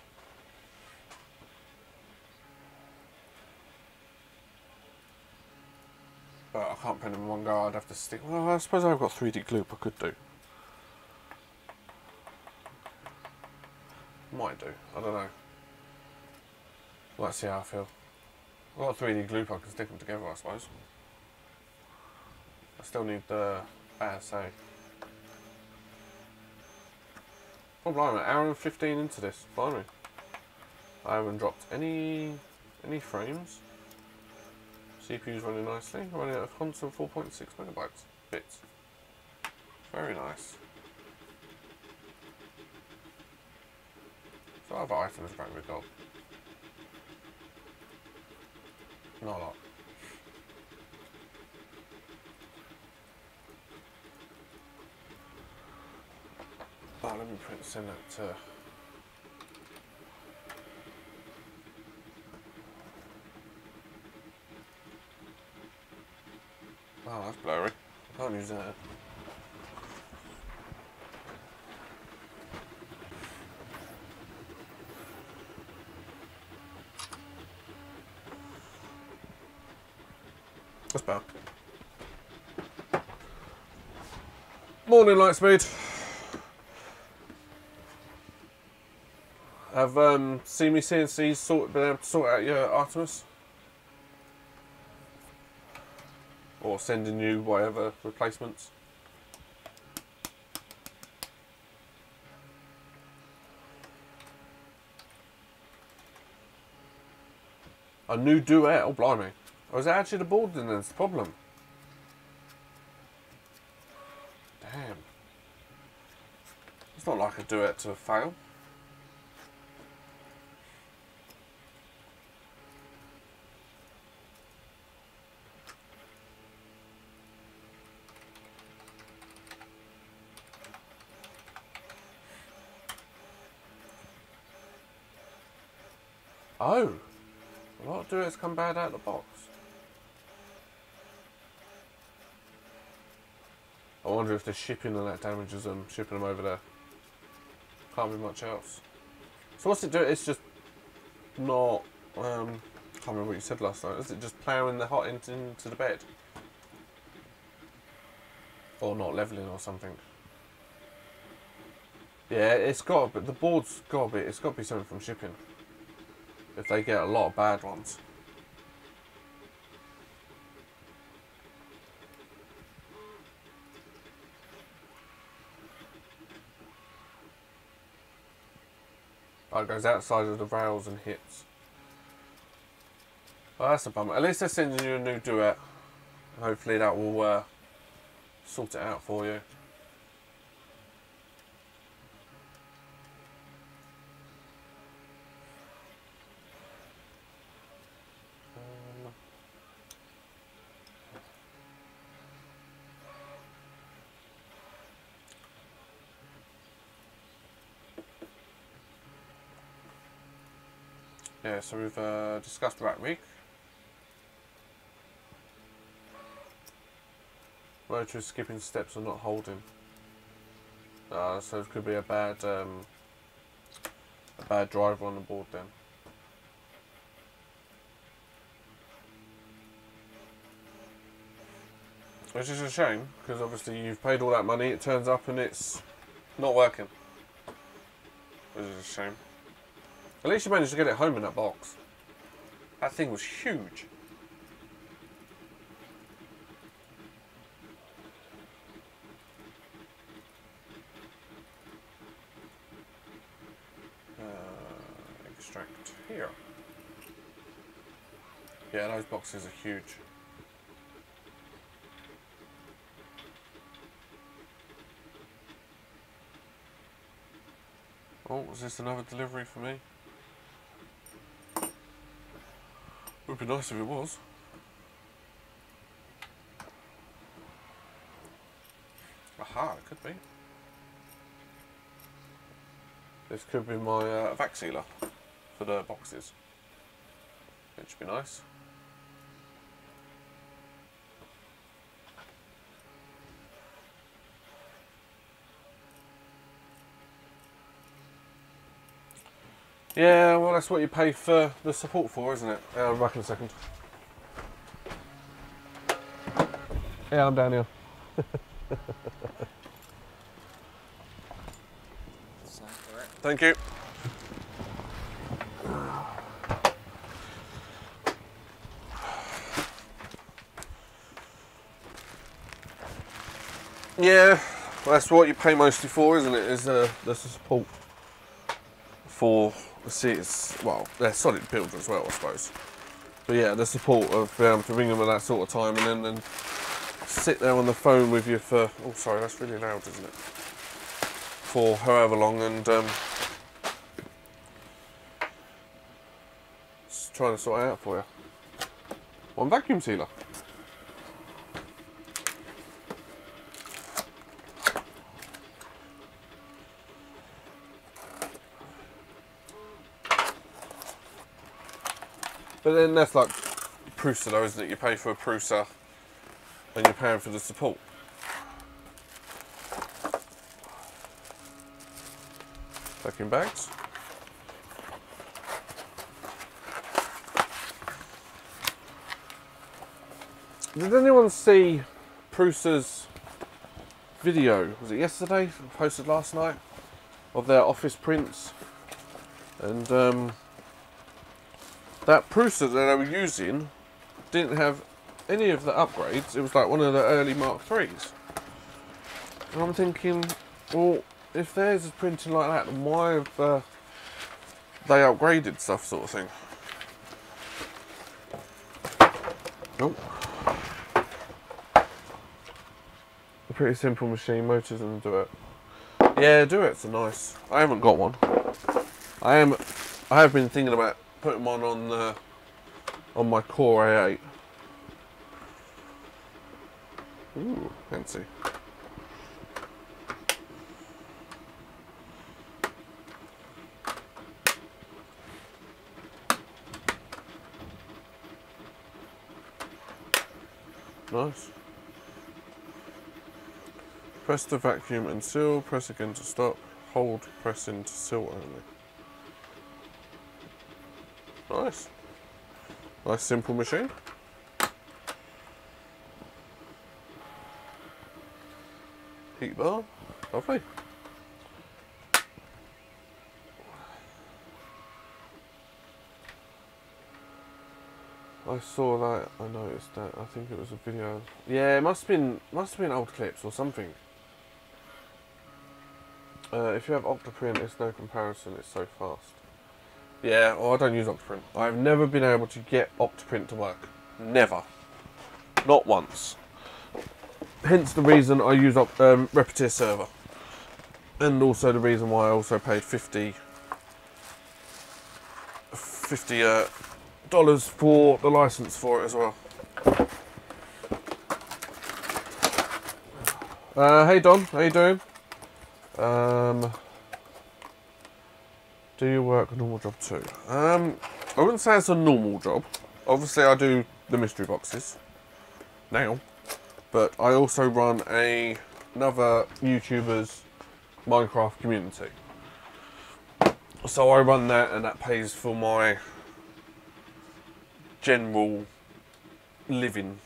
But I can't print them in one go, I'd have to stick. Well, I suppose I've got 3D glue I could do. Might do, I don't know. Let's see how I feel. I've got 3D glue I can stick them together, I suppose. I still need the ASA. Oh blimey, an hour and 15 into this, blimey. I haven't dropped any frames. CPU's running nicely, running at a constant 4.6 megabytes bits. Very nice. So other items back with gold. Not a lot. Oh, let me send that to. Oh, that's blurry. I can't use that. That's better. Morning, Lightspeed. Have see me CNCs been able to sort out your Artemis? Or sending you whatever replacements? A new duet? Oh blimey. Oh, is that actually the board then that's the problem? Damn. It's not like a duet to fail. Oh. A lot of duets come bad out of the box. I wonder if the shipping and that damages them, shipping them over there. Can't be much else. So what's it do? It's just not, can't remember what you said last night. Is it just ploughing the hot into the bed? Or not levelling or something? Yeah, it's got, but the board's got to be, it's got to be something from shipping. If they get a lot of bad ones. Oh, it goes outside of the rails and hits. Well, that's a bummer. At least they're sending you a new duet. Hopefully that will sort it out for you. Yeah, so we've discussed that week. Motor is skipping steps or not holding. So it could be a bad driver on the board then. Which is a shame, because obviously you've paid all that money, it turns up and it's not working. Which is a shame. At least you managed to get it home in that box. That thing was huge. extract here. Yeah, those boxes are huge. Oh, was this another delivery for me? Would be nice if it was. Aha, it could be. This could be my vac sealer for the boxes. It should be nice. Yeah, well that's what you pay for the support for, isn't it? I'm back in a second. Yeah, I'm down here. Thank you. Yeah, well, that's what you pay mostly for, isn't it? Is the support for the seats. Well, they're solid builds as well, I suppose. But yeah, the support of being able to ring them at that sort of time and then sit there on the phone with you for. Oh, sorry, that's really loud, isn't it? For however long and just trying to sort it out for you. One vacuum sealer. But then that's like Prusa though, isn't it? You pay for a Prusa and you're paying for the support. Vacuum bags. Did anyone see Prusa's video? Was it yesterday? Posted last night of their office prints and that Prusa that they were using didn't have any of the upgrades. It was like one of the early Mark IIIs. And I'm thinking, well, if theirs is printing like that, then why have they upgraded stuff, sort of thing? Nope. A pretty simple machine, motors and do it. Yeah, do it's nice. I haven't got one. I have been thinking about putting one on my Core A8. Ooh, fancy. Nice. Press the vacuum and seal, press again to stop, hold pressing to seal only. Nice. Nice simple machine. Heat bar, lovely. I saw that, I noticed that, I think it was a video. Yeah, it must have been old clips or something. If you have Octoprint, it's no comparison, it's so fast. Yeah, well, I don't use Octoprint. I've never been able to get Octoprint to work. Never. Not once. Hence the reason I use Repetier Server. And also the reason why I also paid $50 for the license for it as well. Hey Don, how you doing? Do you work a normal job too? I wouldn't say it's a normal job. Obviously I do the mystery boxes now, but I also run another YouTuber's Minecraft community. So I run that and that pays for my general living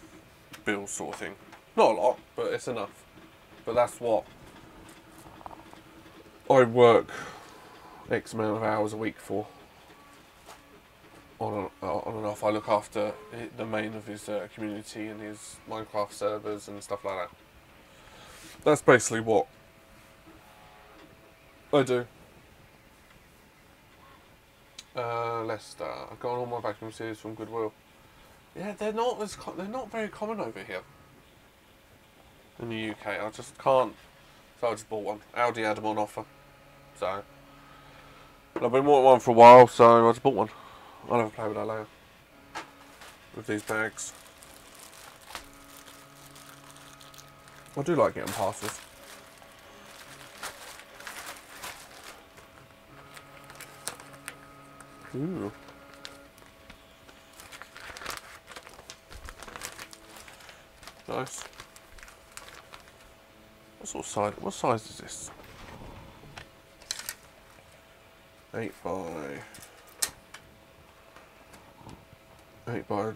bill sort of thing. Not a lot, but it's enough. But that's what I work X amount of hours a week for. On and off, I look after the main of his community and his Minecraft servers and stuff like that. That's basically what I do. Leicester. I got all my vacuum sealers from Goodwill. Yeah, they're not very common over here in the UK. I just can't. So I just bought one. Aldi had them on offer. So I've been wanting one for a while, so I just bought one. I'll have a play with that later. With these bags. I do like getting parcels. Ooh. Nice. What size is this? 8 by 8 by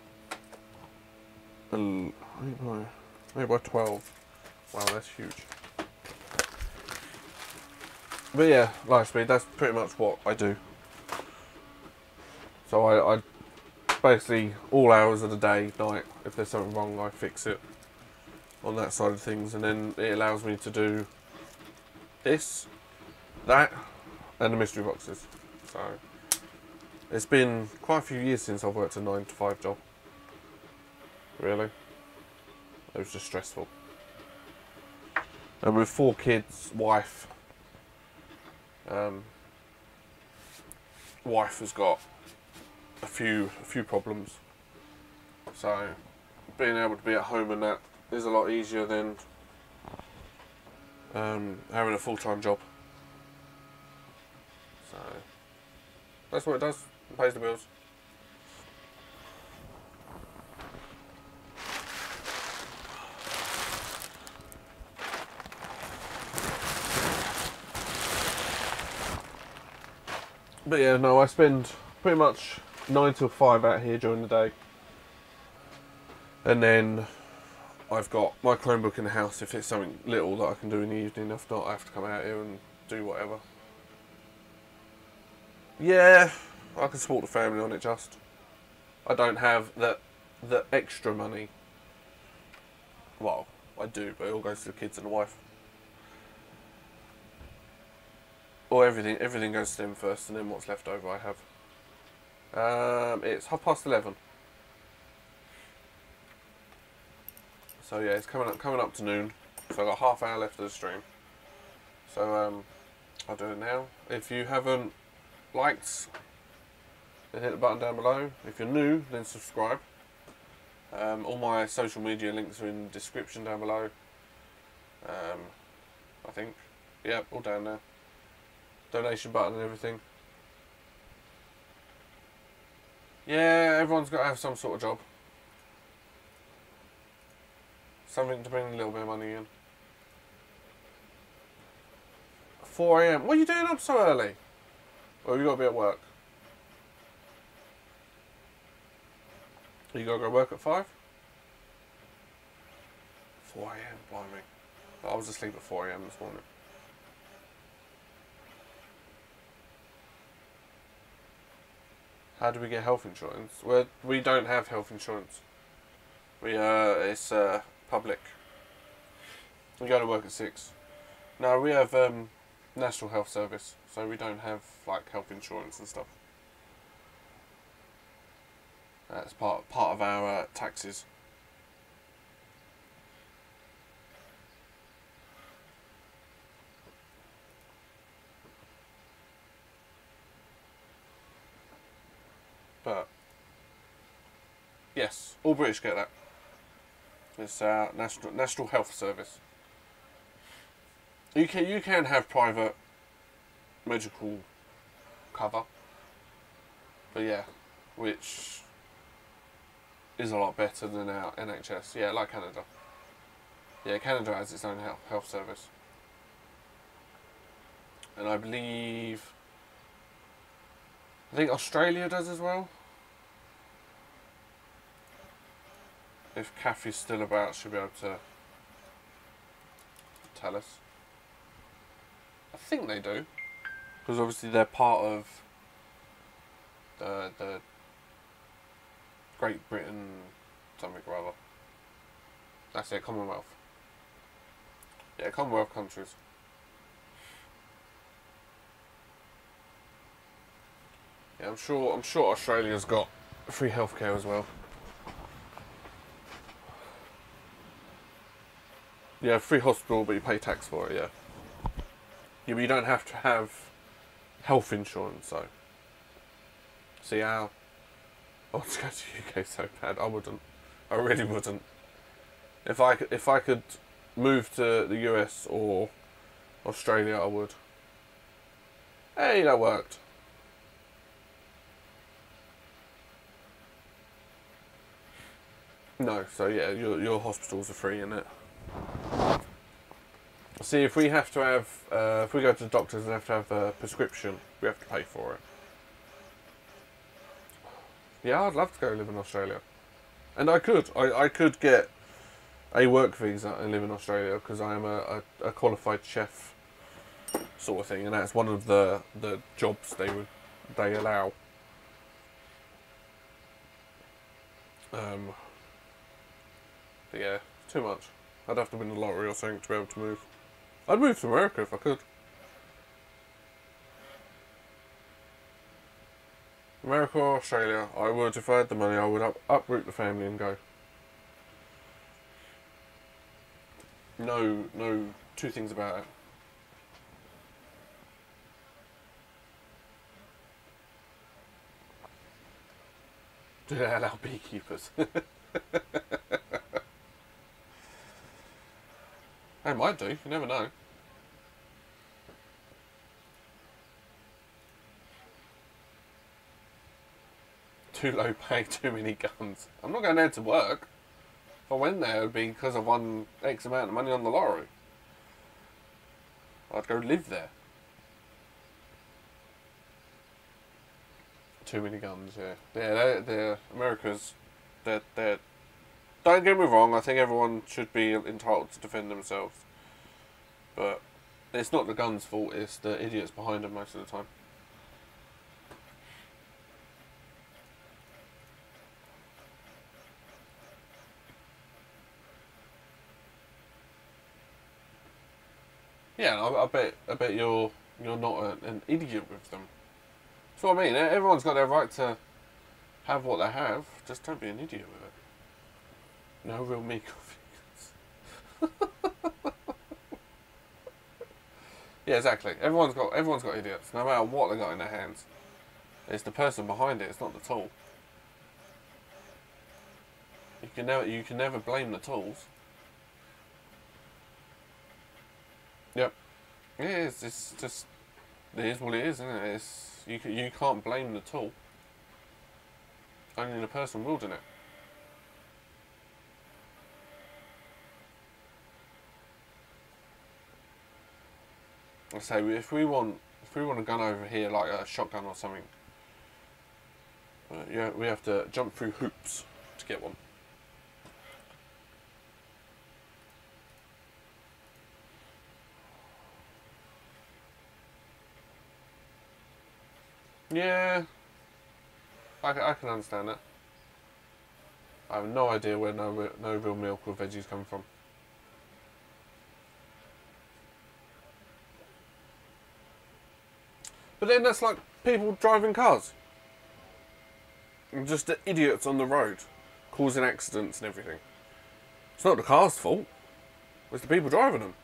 12. Wow, that's huge. But yeah, light speed, that's pretty much what I do. So I basically, all hours of the day, night, if there's something wrong, I fix it on that side of things, and then it allows me to do this, that, and the mystery boxes. So it's been quite a few years since I've worked a 9 to 5 job. Really, it was just stressful. And with 4 kids, wife has got a few problems. So being able to be at home and that is a lot easier than having a full-time job. So that's what it does. It pays the bills. But yeah, no, I spend pretty much 9 till 5 out here during the day. And then I've got my Chromebook in the house if it's something little that I can do in the evening. If not, I have to come out here and do whatever. Yeah, I can support the family on it just. I don't have the extra money. Well, I do, but it all goes to the kids and the wife. Or everything goes to them first, and then what's left over I have. It's 11:30. So yeah, it's coming up to noon. So I've got half hour left of the stream. So I'll do it now. If you haven't liked, then hit the button down below. If you're new, then subscribe. All my social media links are in the description down below. I think. Yeah, all down there. Donation button and everything. Yeah, everyone's got to have some sort of job. Something to bring a little bit of money in. 4 AM. What are you doing up so early? Well, you got to be at work. You got to go work at 5? 4 AM, blimey. I was asleep at 4 AM this morning. How do we get health insurance? Well, we don't have health insurance. It's public. We go to work at 6. No, we have National Health Service, so we don't have like health insurance and stuff. That's part of our taxes. But yes, all British get that. It's National Health Service. You can have private medical cover, but yeah, which is a lot better than our NHS. Yeah, like Canada. Yeah, Canada has its own health service, and I think Australia does as well. If Kathy's still about, she'll be able to tell us. I think they do, because obviously they're part of the Great Britain something or other. That's it, Commonwealth. Yeah, Commonwealth countries. Yeah, Yeah, I'm sure Australia's got free healthcare as well. Yeah, free hospital, but you pay tax for it. Yeah. Yeah, but you don't have to have health insurance, though. See how? I want to go to the UK so bad. I wouldn't. I really wouldn't. If I could move to the US or Australia, I would. Hey, that worked. No, so yeah, your hospitals are free, innit? See, if we have to have, if we go to the doctors and have to have a prescription, we have to pay for it. Yeah, I'd love to go live in Australia. And I could get a work visa and live in Australia because I am a qualified chef sort of thing, and that's one of the jobs they allow. But yeah, too much. I'd have to win the lottery or something to be able to move. I'd move to America if I could. America or Australia, I would, if I had the money, I would uproot the family and go. No two things about it. Do they allow beekeepers? They might do, you never know. Too low pay, too many guns. I'm not going there to work. If I went there, it would be because I won X amount of money on the lottery. I'd go live there. Too many guns, yeah. Yeah, they're America's. They're. Don't get me wrong. I think everyone should be entitled to defend themselves, but it's not the guns' fault. It's the idiots behind them most of the time. Yeah, I bet you're not an idiot with them. That's what I mean. Everyone's got their right to have what they have. Just don't be an idiot with it. No real meat or vegans. Yeah, exactly. Everyone's got idiots. No matter what they got in their hands, it's the person behind it. It's not the tool. You can never blame the tools. Yep. Yeah, it's just it is what it is, isn't it? You can't blame the tool. Only the person wielding it. I say if we want a gun over here like a shotgun or something, yeah, we have to jump through hoops to get one. Yeah, I can understand that. I have no idea where no real milk or veggies come from. But then that's like people driving cars. Just the idiots on the road, causing accidents and everything. It's not the car's fault. It's the people driving them.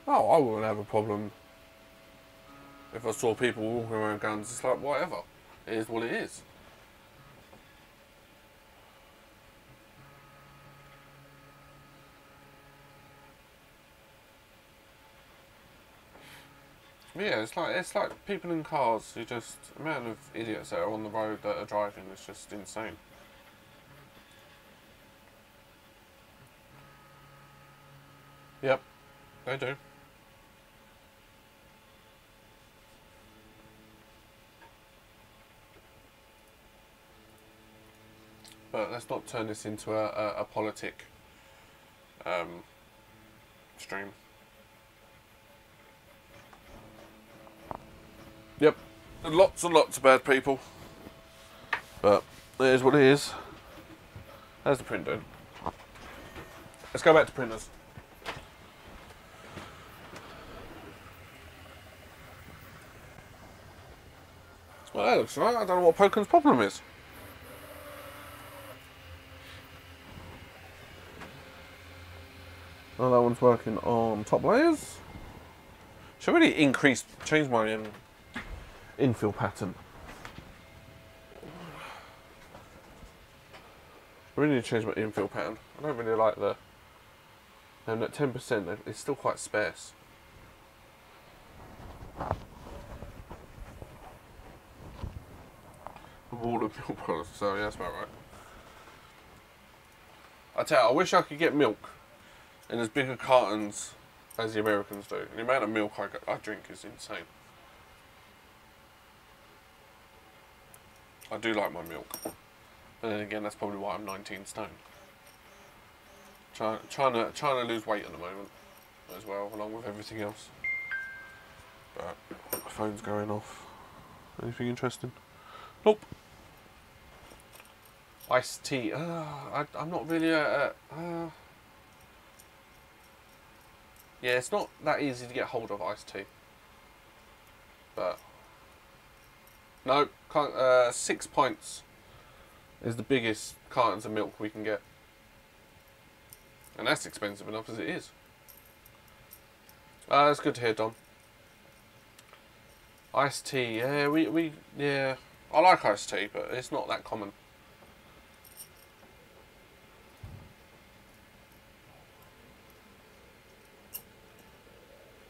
Oh, I wouldn't have a problem if I saw people walking around guns. It's like, whatever. It is what it is. Yeah, it's like people in cars who just, the amount of idiots that are on the road that are driving is just insane. Yep, they do. But let's not turn this into a politic stream. Yep, lots and lots of bad people. But it is what it is. How's the print doing? Let's go back to printers. Well, that looks right. I don't know what Pokemon's problem is. Oh, that one's working on top layers. Should really change my infill pattern. I really need to change my infill pattern. I don't really like the... And at 10%, it's still quite sparse. A wall of milk products, so yeah, that's about right. I tell you, I wish I could get milk in as big a cartons as the Americans do. The amount of milk I drink is insane. I do like my milk. And then again, that's probably why I'm 19 stone. Trying to lose weight at the moment as well, along with everything else. But my phone's going off. Anything interesting? Nope. Iced tea. I'm not really yeah, it's not that easy to get hold of iced tea. But no, can't. 6 pints is the biggest cartons of milk we can get, and that's expensive enough as it is. That's good to hear, Don. Iced tea, yeah. I like iced tea, but it's not that common.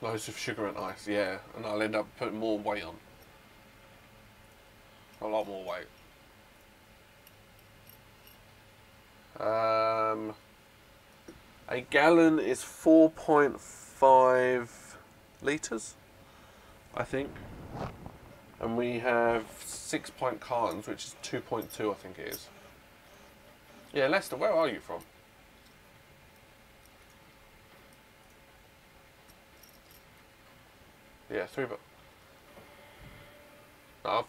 Loads of sugar and ice, yeah, and I'll end up putting more weight on. A lot more weight. A gallon is 4.5 litres, I think. And we have 6-pint cartons, which is 2.2, I think it is. Yeah, Lester, where are you from? Yeah, 3 but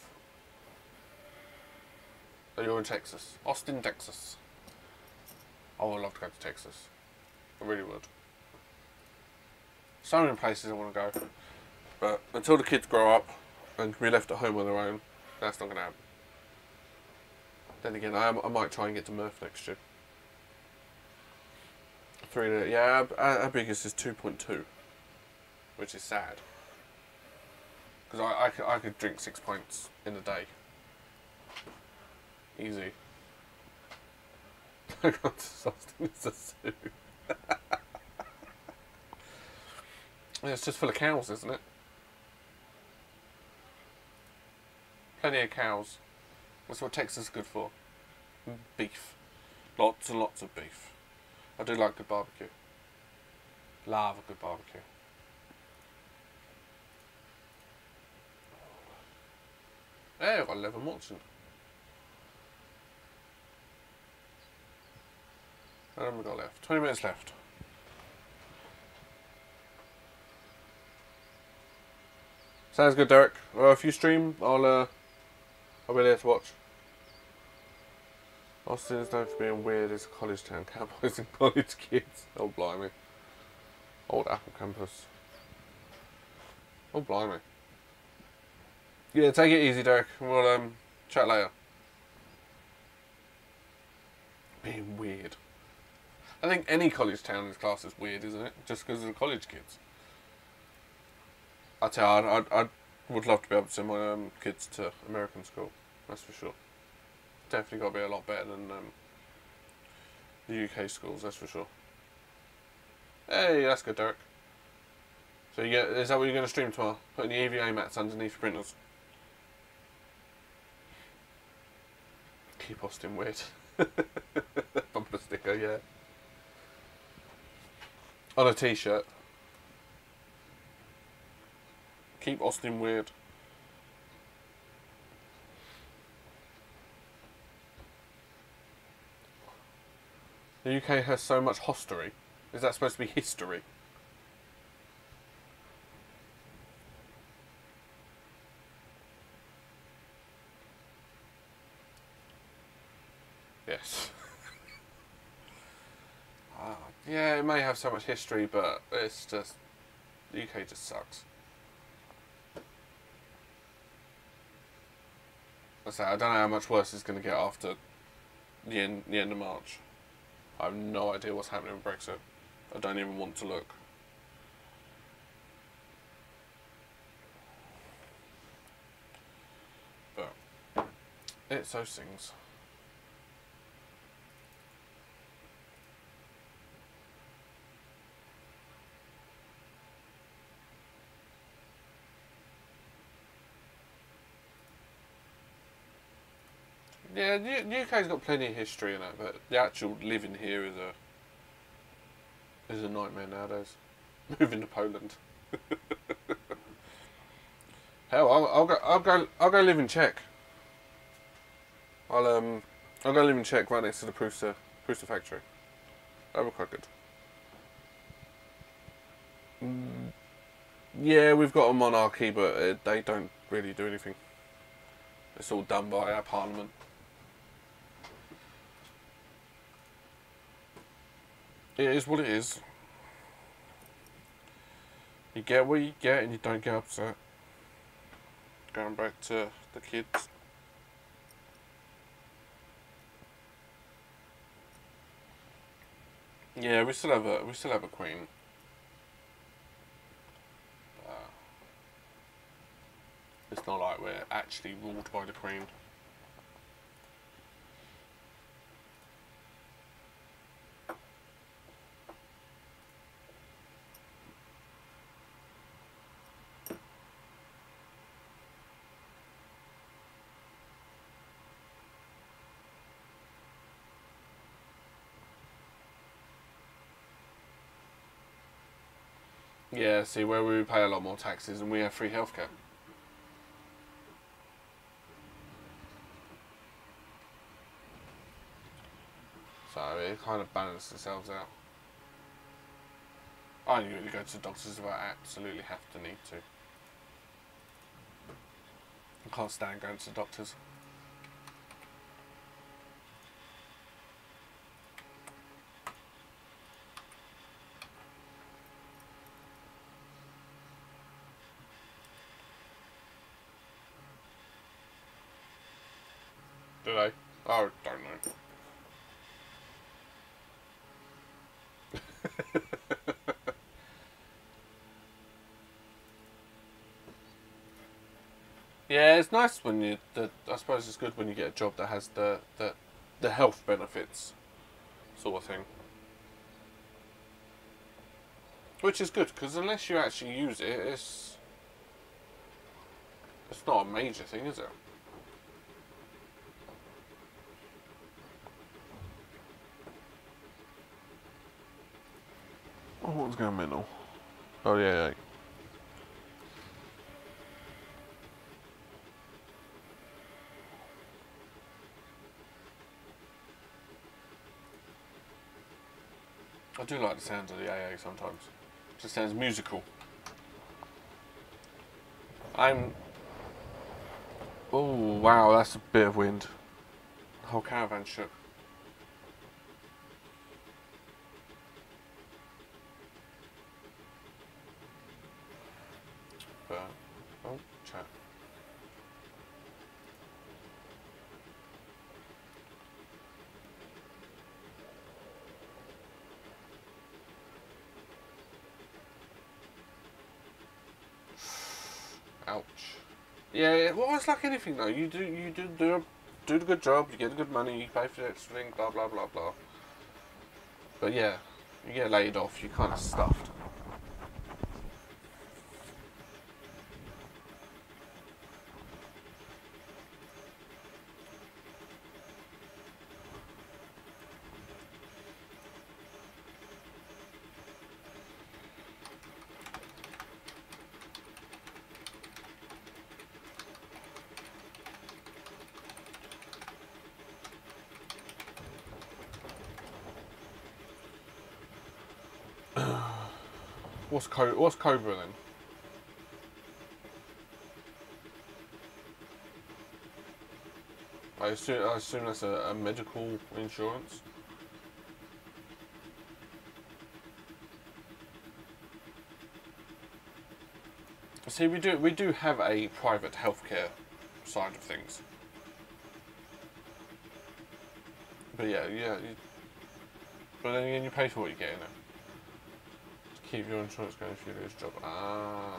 so you're in Texas. Austin, Texas. I would love to go to Texas. I really would. So many places I want to go. But until the kids grow up and can be left at home on their own, that's not going to happen. Then again, I might try and get to Murph next year. Yeah, our biggest is 2.2, which is sad. Because I could drink 6 pints in a day. Easy. I got to Austin, it's a zoo. Yeah, it's just full of cows, isn't it? Plenty of cows. That's what Texas is good for. Beef. Lots and lots of beef. I do like good barbecue. Love a good barbecue. Hey, I've got 11 watching. How long have we got left? 20 minutes left. Sounds good, Derek. Well, if you stream, I'll be there to watch. Austin is known for being weird. It's a college town. Cowboys and college kids. Oh, blimey. Old Apple campus. Oh, blimey. Yeah, take it easy, Derek. We'll chat later. Being weird. I think any college town in this class is weird, isn't it? Just because of the college kids. I tell you, I would love to be able to send my kids to American school. That's for sure. Definitely got to be a lot better than the UK schools. That's for sure. Hey, that's good, Derek. So is that what you're going to stream tomorrow? Putting the EVA mats underneath your printers. Keep Austin weird. Bumper sticker, yeah. On a t-shirt. Keep Austin weird. The UK has so much hostery. Is that supposed to be history? Yes. Yeah, it may have so much history, but it's just the UK just sucks. I say I don't know how much worse it's going to get after the end of March. I have no idea what's happening with Brexit. I don't even want to look. But it's those things. Yeah, the UK's got plenty of history in it, but the actual living here is a nightmare nowadays. Moving to Poland. Hell, I'll go live in Czech. I'll go live in Czech right next to the Prusa factory. That'll be quite good. Yeah, we've got a monarchy, but they don't really do anything. It's all done by our parliament. It is what it is. You get what you get and you don't get upset. Going back to the kids. Yeah, we still have a queen. It's not like we're actually ruled by the queen. Yeah, see, where we pay a lot more taxes and we have free healthcare. So it kind of balances themselves out. I only really go to the doctors if I absolutely have to need to. I can't stand going to the doctors. Do they? I don't know. Yeah, it's nice when I suppose it's good when you get a job that has the health benefits, sort of thing. Which is good because unless you actually use it, it's not a major thing, is it? Oh, what's going mental? Oh yeah. I do like the sounds of the AA sometimes. It just sounds musical. Oh wow, that's a bit of wind. The whole caravan shook. But oh, chat. Ouch. Yeah, well, it's like anything though. You do the good job, you get the good money, you pay for the extra thing, blah blah blah blah. But yeah, you get laid off, you're kind of stuffed. What's Cobra then? I assume that's a medical insurance. See, we do have a private healthcare side of things. But yeah, but then again, you pay for what you get in it. To keep your insurance going if you lose your job. Ah.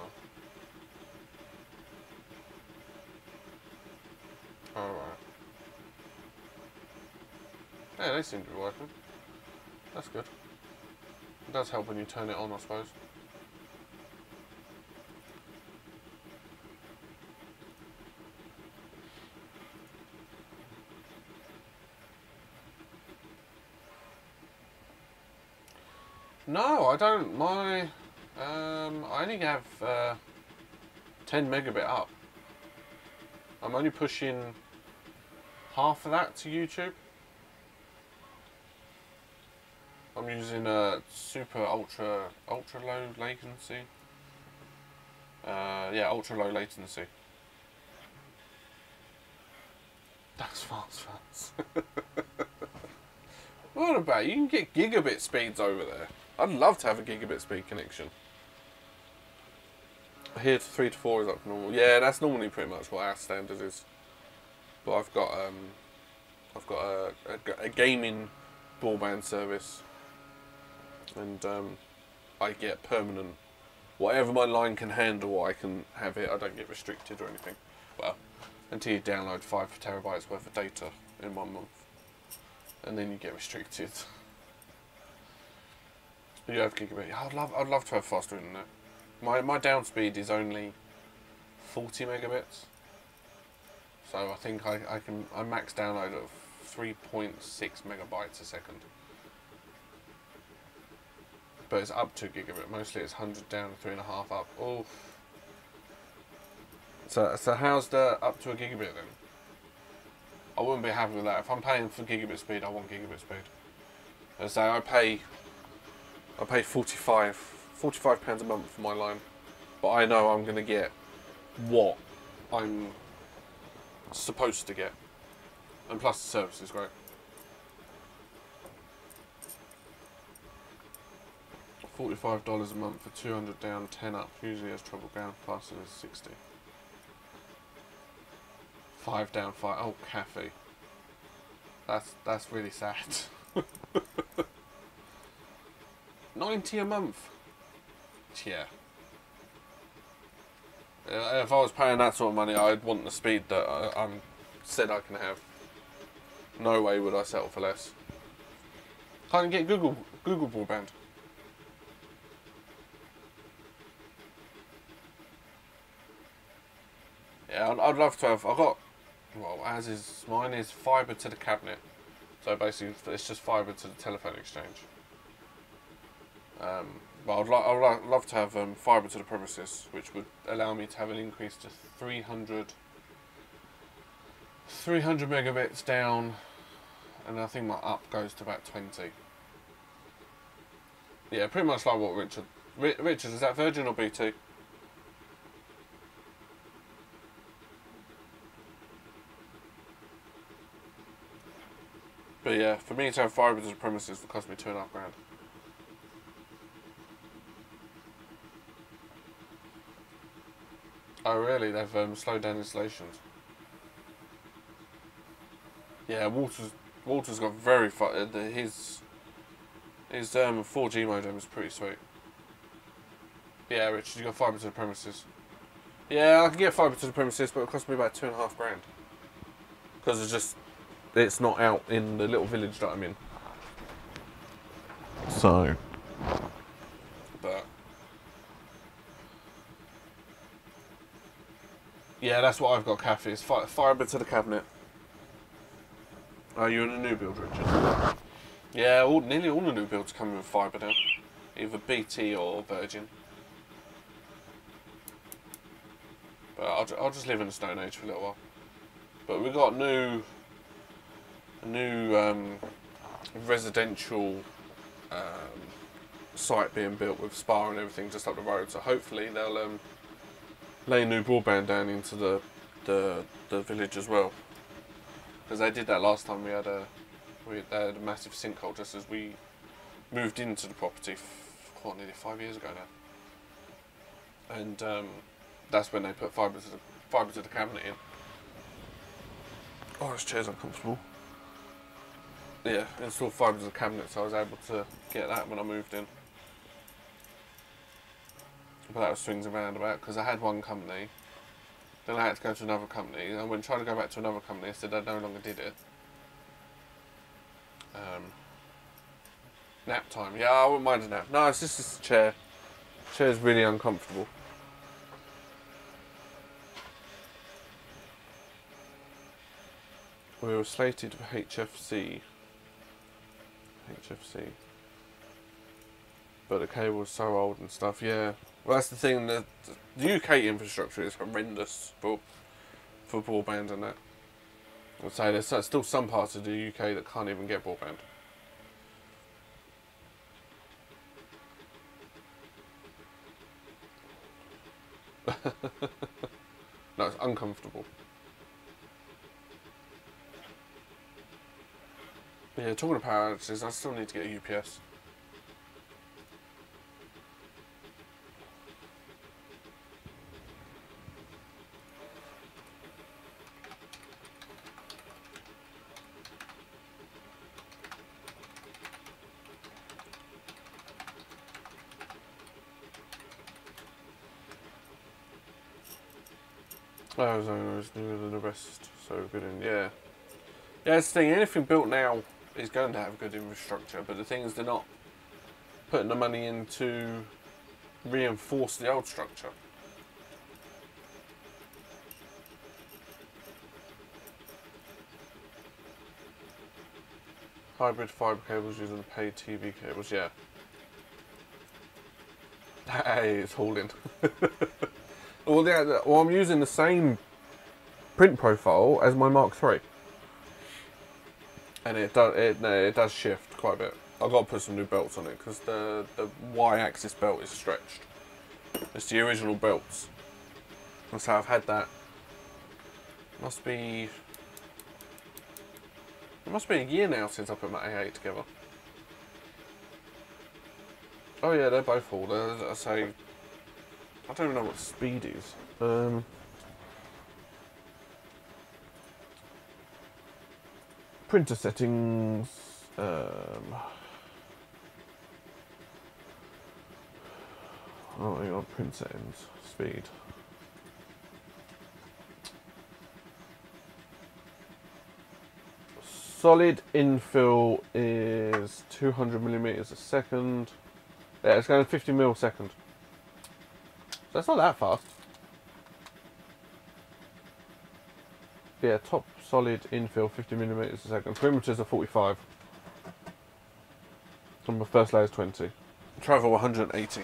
Alright. Yeah, they seem to be working. That's good. It does help when you turn it on, I suppose. No, I don't. I only have 10 megabit up. I'm only pushing half of that to YouTube. I'm using a super ultra low latency. Yeah, ultra low latency. That's fast. What about you can get gigabit speeds over there? I'd love to have a gigabit speed connection. Here 3 to 4 is up normal. Yeah, that's normally pretty much what our standard is. But I've got a gaming broadband service, and I get permanent. Whatever my line can handle, I can have it. I don't get restricted or anything. Well, until you download 5 terabytes worth of data in 1 month, and then you get restricted. You have gigabit. I'd love to have faster internet. My down speed is only 40 megabits. So I think I max download of 3.6 megabytes a second. But it's up to gigabit. Mostly it's 100 down, 3.5 up. Oh. So how's the up to a gigabit then? I wouldn't be happy with that. If I'm paying for gigabit speed, I want gigabit speed. And so I pay £45 a month for my line, but I know I'm going to get what I'm supposed to get, and plus the service is great. $45 a month for 200 down, 10 up. Usually has trouble ground, faster than 60. 5 down, 5. Oh, Kathy, that's really sad. 90 a month. Yeah. If I was paying that sort of money, I'd want the speed that I'm said I can have. No way would I settle for less. Can't get Google broadband. Yeah, I'd love to have. Well, mine is fibre to the cabinet. So basically, it's just fibre to the telephone exchange. But I'd love to have fibre to the premises, which would allow me to have an increase to 300 megabits down, and I think my up goes to about 20. Yeah, pretty much like what Richard, is that Virgin or BT? But yeah, for me to have fibre to the premises would cost me £2.5 grand. Oh really? They've slowed down installations. Yeah, Walter's got very far. His 4G modem is pretty sweet. Yeah, Richard, you got fibre to the premises. Yeah, I can get fibre to the premises, but it cost me about £2.5 grand. Because it's not out in the little village that I'm in. So, but yeah, that's what I've got, Kathy. It's fibre to the cabinet. Are you in a new build, Richard? Yeah, nearly all the new builds come with fibre now. Either BT or Virgin. But I'll just live in a stone age for a little while. But we've got a new residential site being built with spa and everything just up the road. So hopefully they'll lay new broadband down into the village as well. Because they did that last time. They had a massive sinkhole just as we moved into the property nearly 5 years ago now. And that's when they put fibre to the cabinet in. Oh, this chair's uncomfortable. Yeah, installed fibre to the cabinet, so I was able to get that when I moved in. But that was swings and roundabouts because I had one company, then I had to go to another company, and when trying to go back to another company, I said I no longer did it. Nap time. Yeah, I wouldn't mind a nap. No, it's just this chair. The chair's really uncomfortable. We were slated for HFC. But the cable was so old and stuff, yeah. Well, that's the thing, the UK infrastructure is horrendous for broadband and that. I'd say there's still some parts of the UK that can't even get broadband. No, it's uncomfortable. Yeah, talking of power outages, I still need to get a UPS. Arizona's newer than the rest, so good in, yeah. Yeah, that's the thing, anything built now is going to have good infrastructure, but the thing is they're not putting the money in to reinforce the old structure. Hybrid fibre cables using paid TV cables, yeah. Hey, it's hauling. Well, yeah, well, I'm using the same print profile as my Mark III. And it does shift quite a bit. I've got to put some new belts on it because the Y-axis belt is stretched. It's the original belts. And so I've had that. It must be a year now since I put my A8 together. Oh yeah, they're both all. I say, I don't even know what the speed is. Printer settings. Oh, hang on, print settings, speed. Solid infill is 200 millimeters a second. Yeah, it's going 50 mil a second. So that's not that fast. Yeah, top solid infill 50 millimeters a second. Perimeters are 45. And my first layer is 20. Travel 180.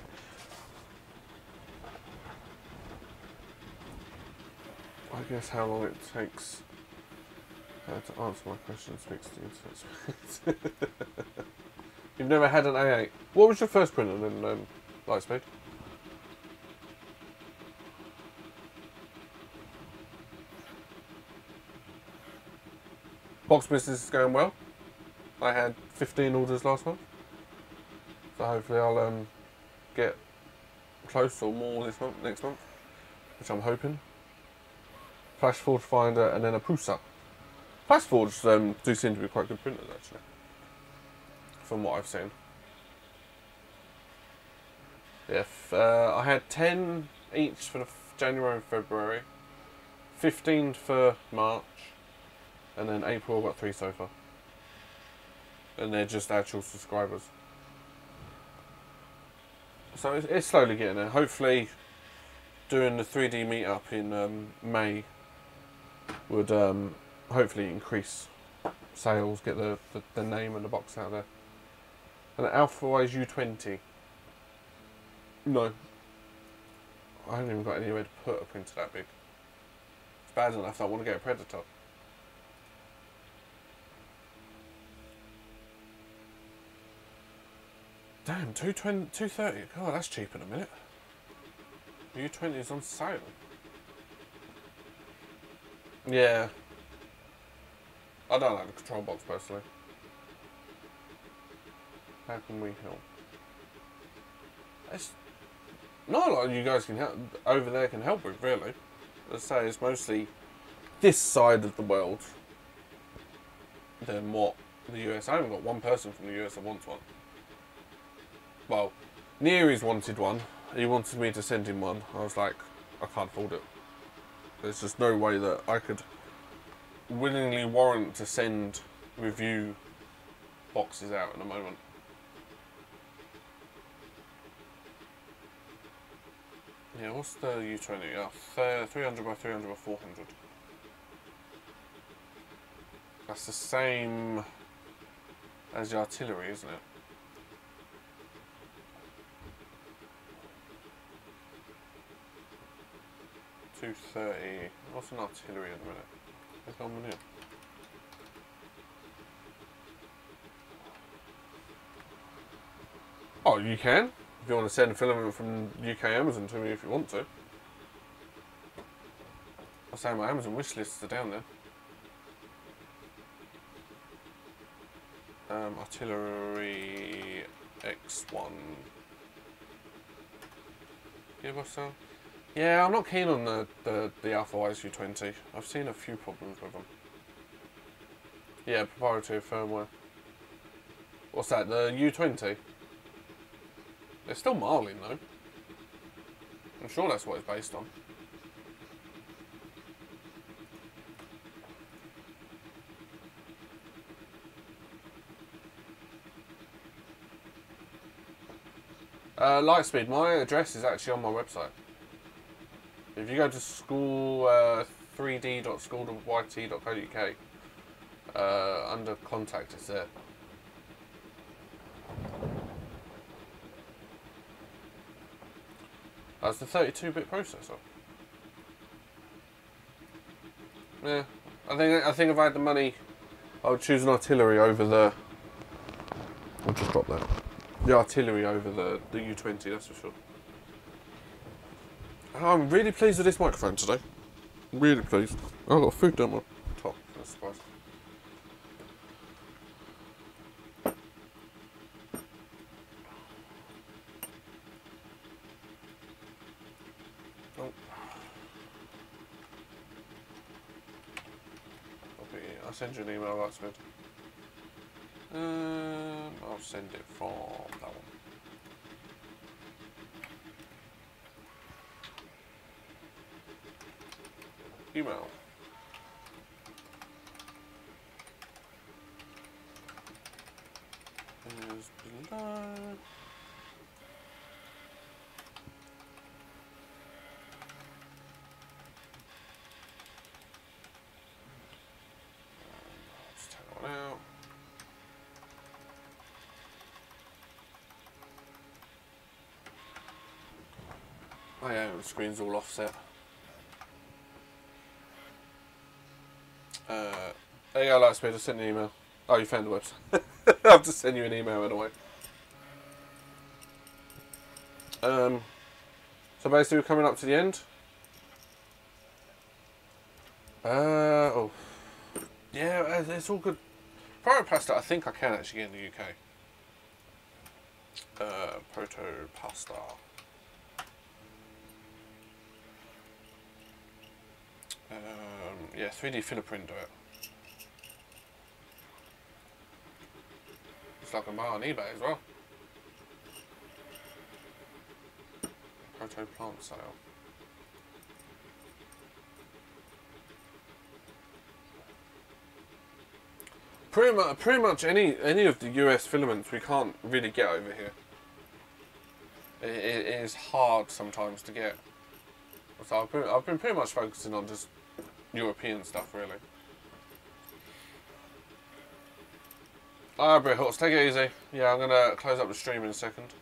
I guess how long it takes to answer my question speaks to you. You've never had an A8. What was your first printer then, Lightspeed? Box business is going well. I had 15 orders last month. So hopefully I'll get close or more next month, which I'm hoping. Flash Forge Finder and then a Prusa. Flash Forge do seem to be quite good printers actually, from what I've seen. Yeah, I had 10 each for the January and February, 15 for March, and then April I've got 3 so far. And they're just actual subscribers. So it's slowly getting there. Hopefully doing the 3D meetup in May would hopefully increase sales, get the name and the box out there. And the Alphawise U20. No. I haven't even got anywhere to put a printer that big. It's bad enough that I want to get a Predator. Damn, 230. God, that's cheap in a minute. U20 is on sale. Yeah. I don't like the control box personally. How can we help? not a lot you guys can help over there can help with, really. Let's say it's mostly this side of the world than what the US. I haven't got one person from the US that wants one. Well, Neary's wanted one. He wanted me to send him one. I was like, I can't afford it. There's just no way that I could willingly warrant to send review boxes out at the moment. Yeah, what's the U20? Oh, 300 by 300 by 400. That's the same as the artillery, isn't it? .230. What's an artillery at the minute? Where's the 1 minute? Oh, you can. If you want to send a filament from UK Amazon to me if you want to. I'll say my Amazon wish lists are down there. Artillery X1. Give us some. Yeah, I'm not keen on the Alpha Wise U20. I've seen a few problems with them. Yeah, proprietary firmware. What's that, the U20? They're still Marlin though. I'm sure that's what it's based on. Lightspeed, my address is actually on my website. If you go to school 3d.school.yt.co.uk, under contact it's there. That's the 32-bit processor. Yeah, I think if I had the money, I would choose an artillery over the. I'll just drop that. The artillery over the U20, that's for sure. I'm really pleased with this microphone today. Really pleased. Oh, I've got food down my top. That's a surprise. Oh. I'll send you an email, that's good. I'll send it from that one. Email. Is below. Let's take that one out. Oh yeah, the screen's all offset. There you go, Lightspeed, I sent you an email. Oh, you found the website. I've just sent you an email anyway. So basically we're coming up to the end. Oh. Yeah, it's all good. Private pasta, I think I can actually get in the UK. Proto pasta. Yeah, 3D filler print do it. It's like I can buy on eBay as well. Proto plant sale. Pretty much any of the US filaments we can't really get over here. It is hard sometimes to get. So I've been pretty much focusing on just European stuff, really. Alright, Brit, take it easy. Yeah, I'm gonna close up the stream in a second.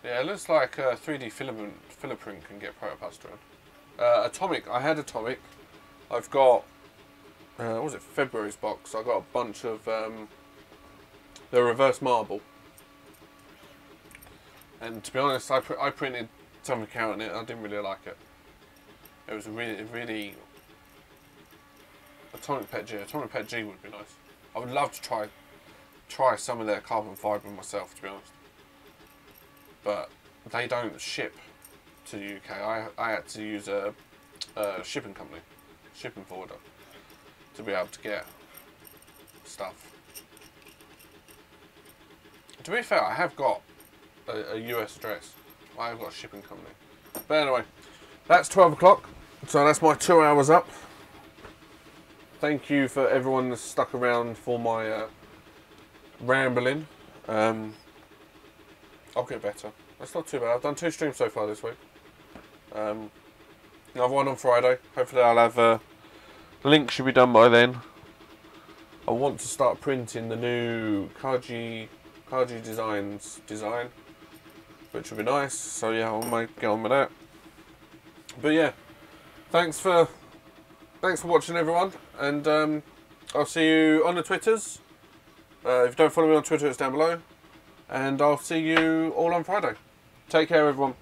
Yeah, it looks like 3D filler print can get protopasta in. Atomic, I had Atomic. I've got, what was it, February's box. I got a bunch of the reverse marble. And to be honest, I printed something out in it. I didn't really like it. It was really Atomic Pet G. Atomic Pet G would be nice. I would love to try some of their carbon fibre myself, to be honest. But they don't ship to the UK. I had to use a shipping company, shipping forwarder, to be able to get stuff. To be fair, I have got a US address. I have got a shipping company. But anyway, that's 12 o'clock, so that's my 2 hours up. Thank you for everyone that's stuck around for my rambling. I'll get better. That's not too bad. I've done 2 streams so far this week. Another one on Friday. Hopefully I'll have the link should be done by then. I want to start printing the new Kaji Designs design, which would be nice. So yeah, I'll get on with that. But yeah, thanks for watching, everyone, and I'll see you on the Twitters. If you don't follow me on Twitter, it's down below, and I'll see you all on Friday. Take care, everyone.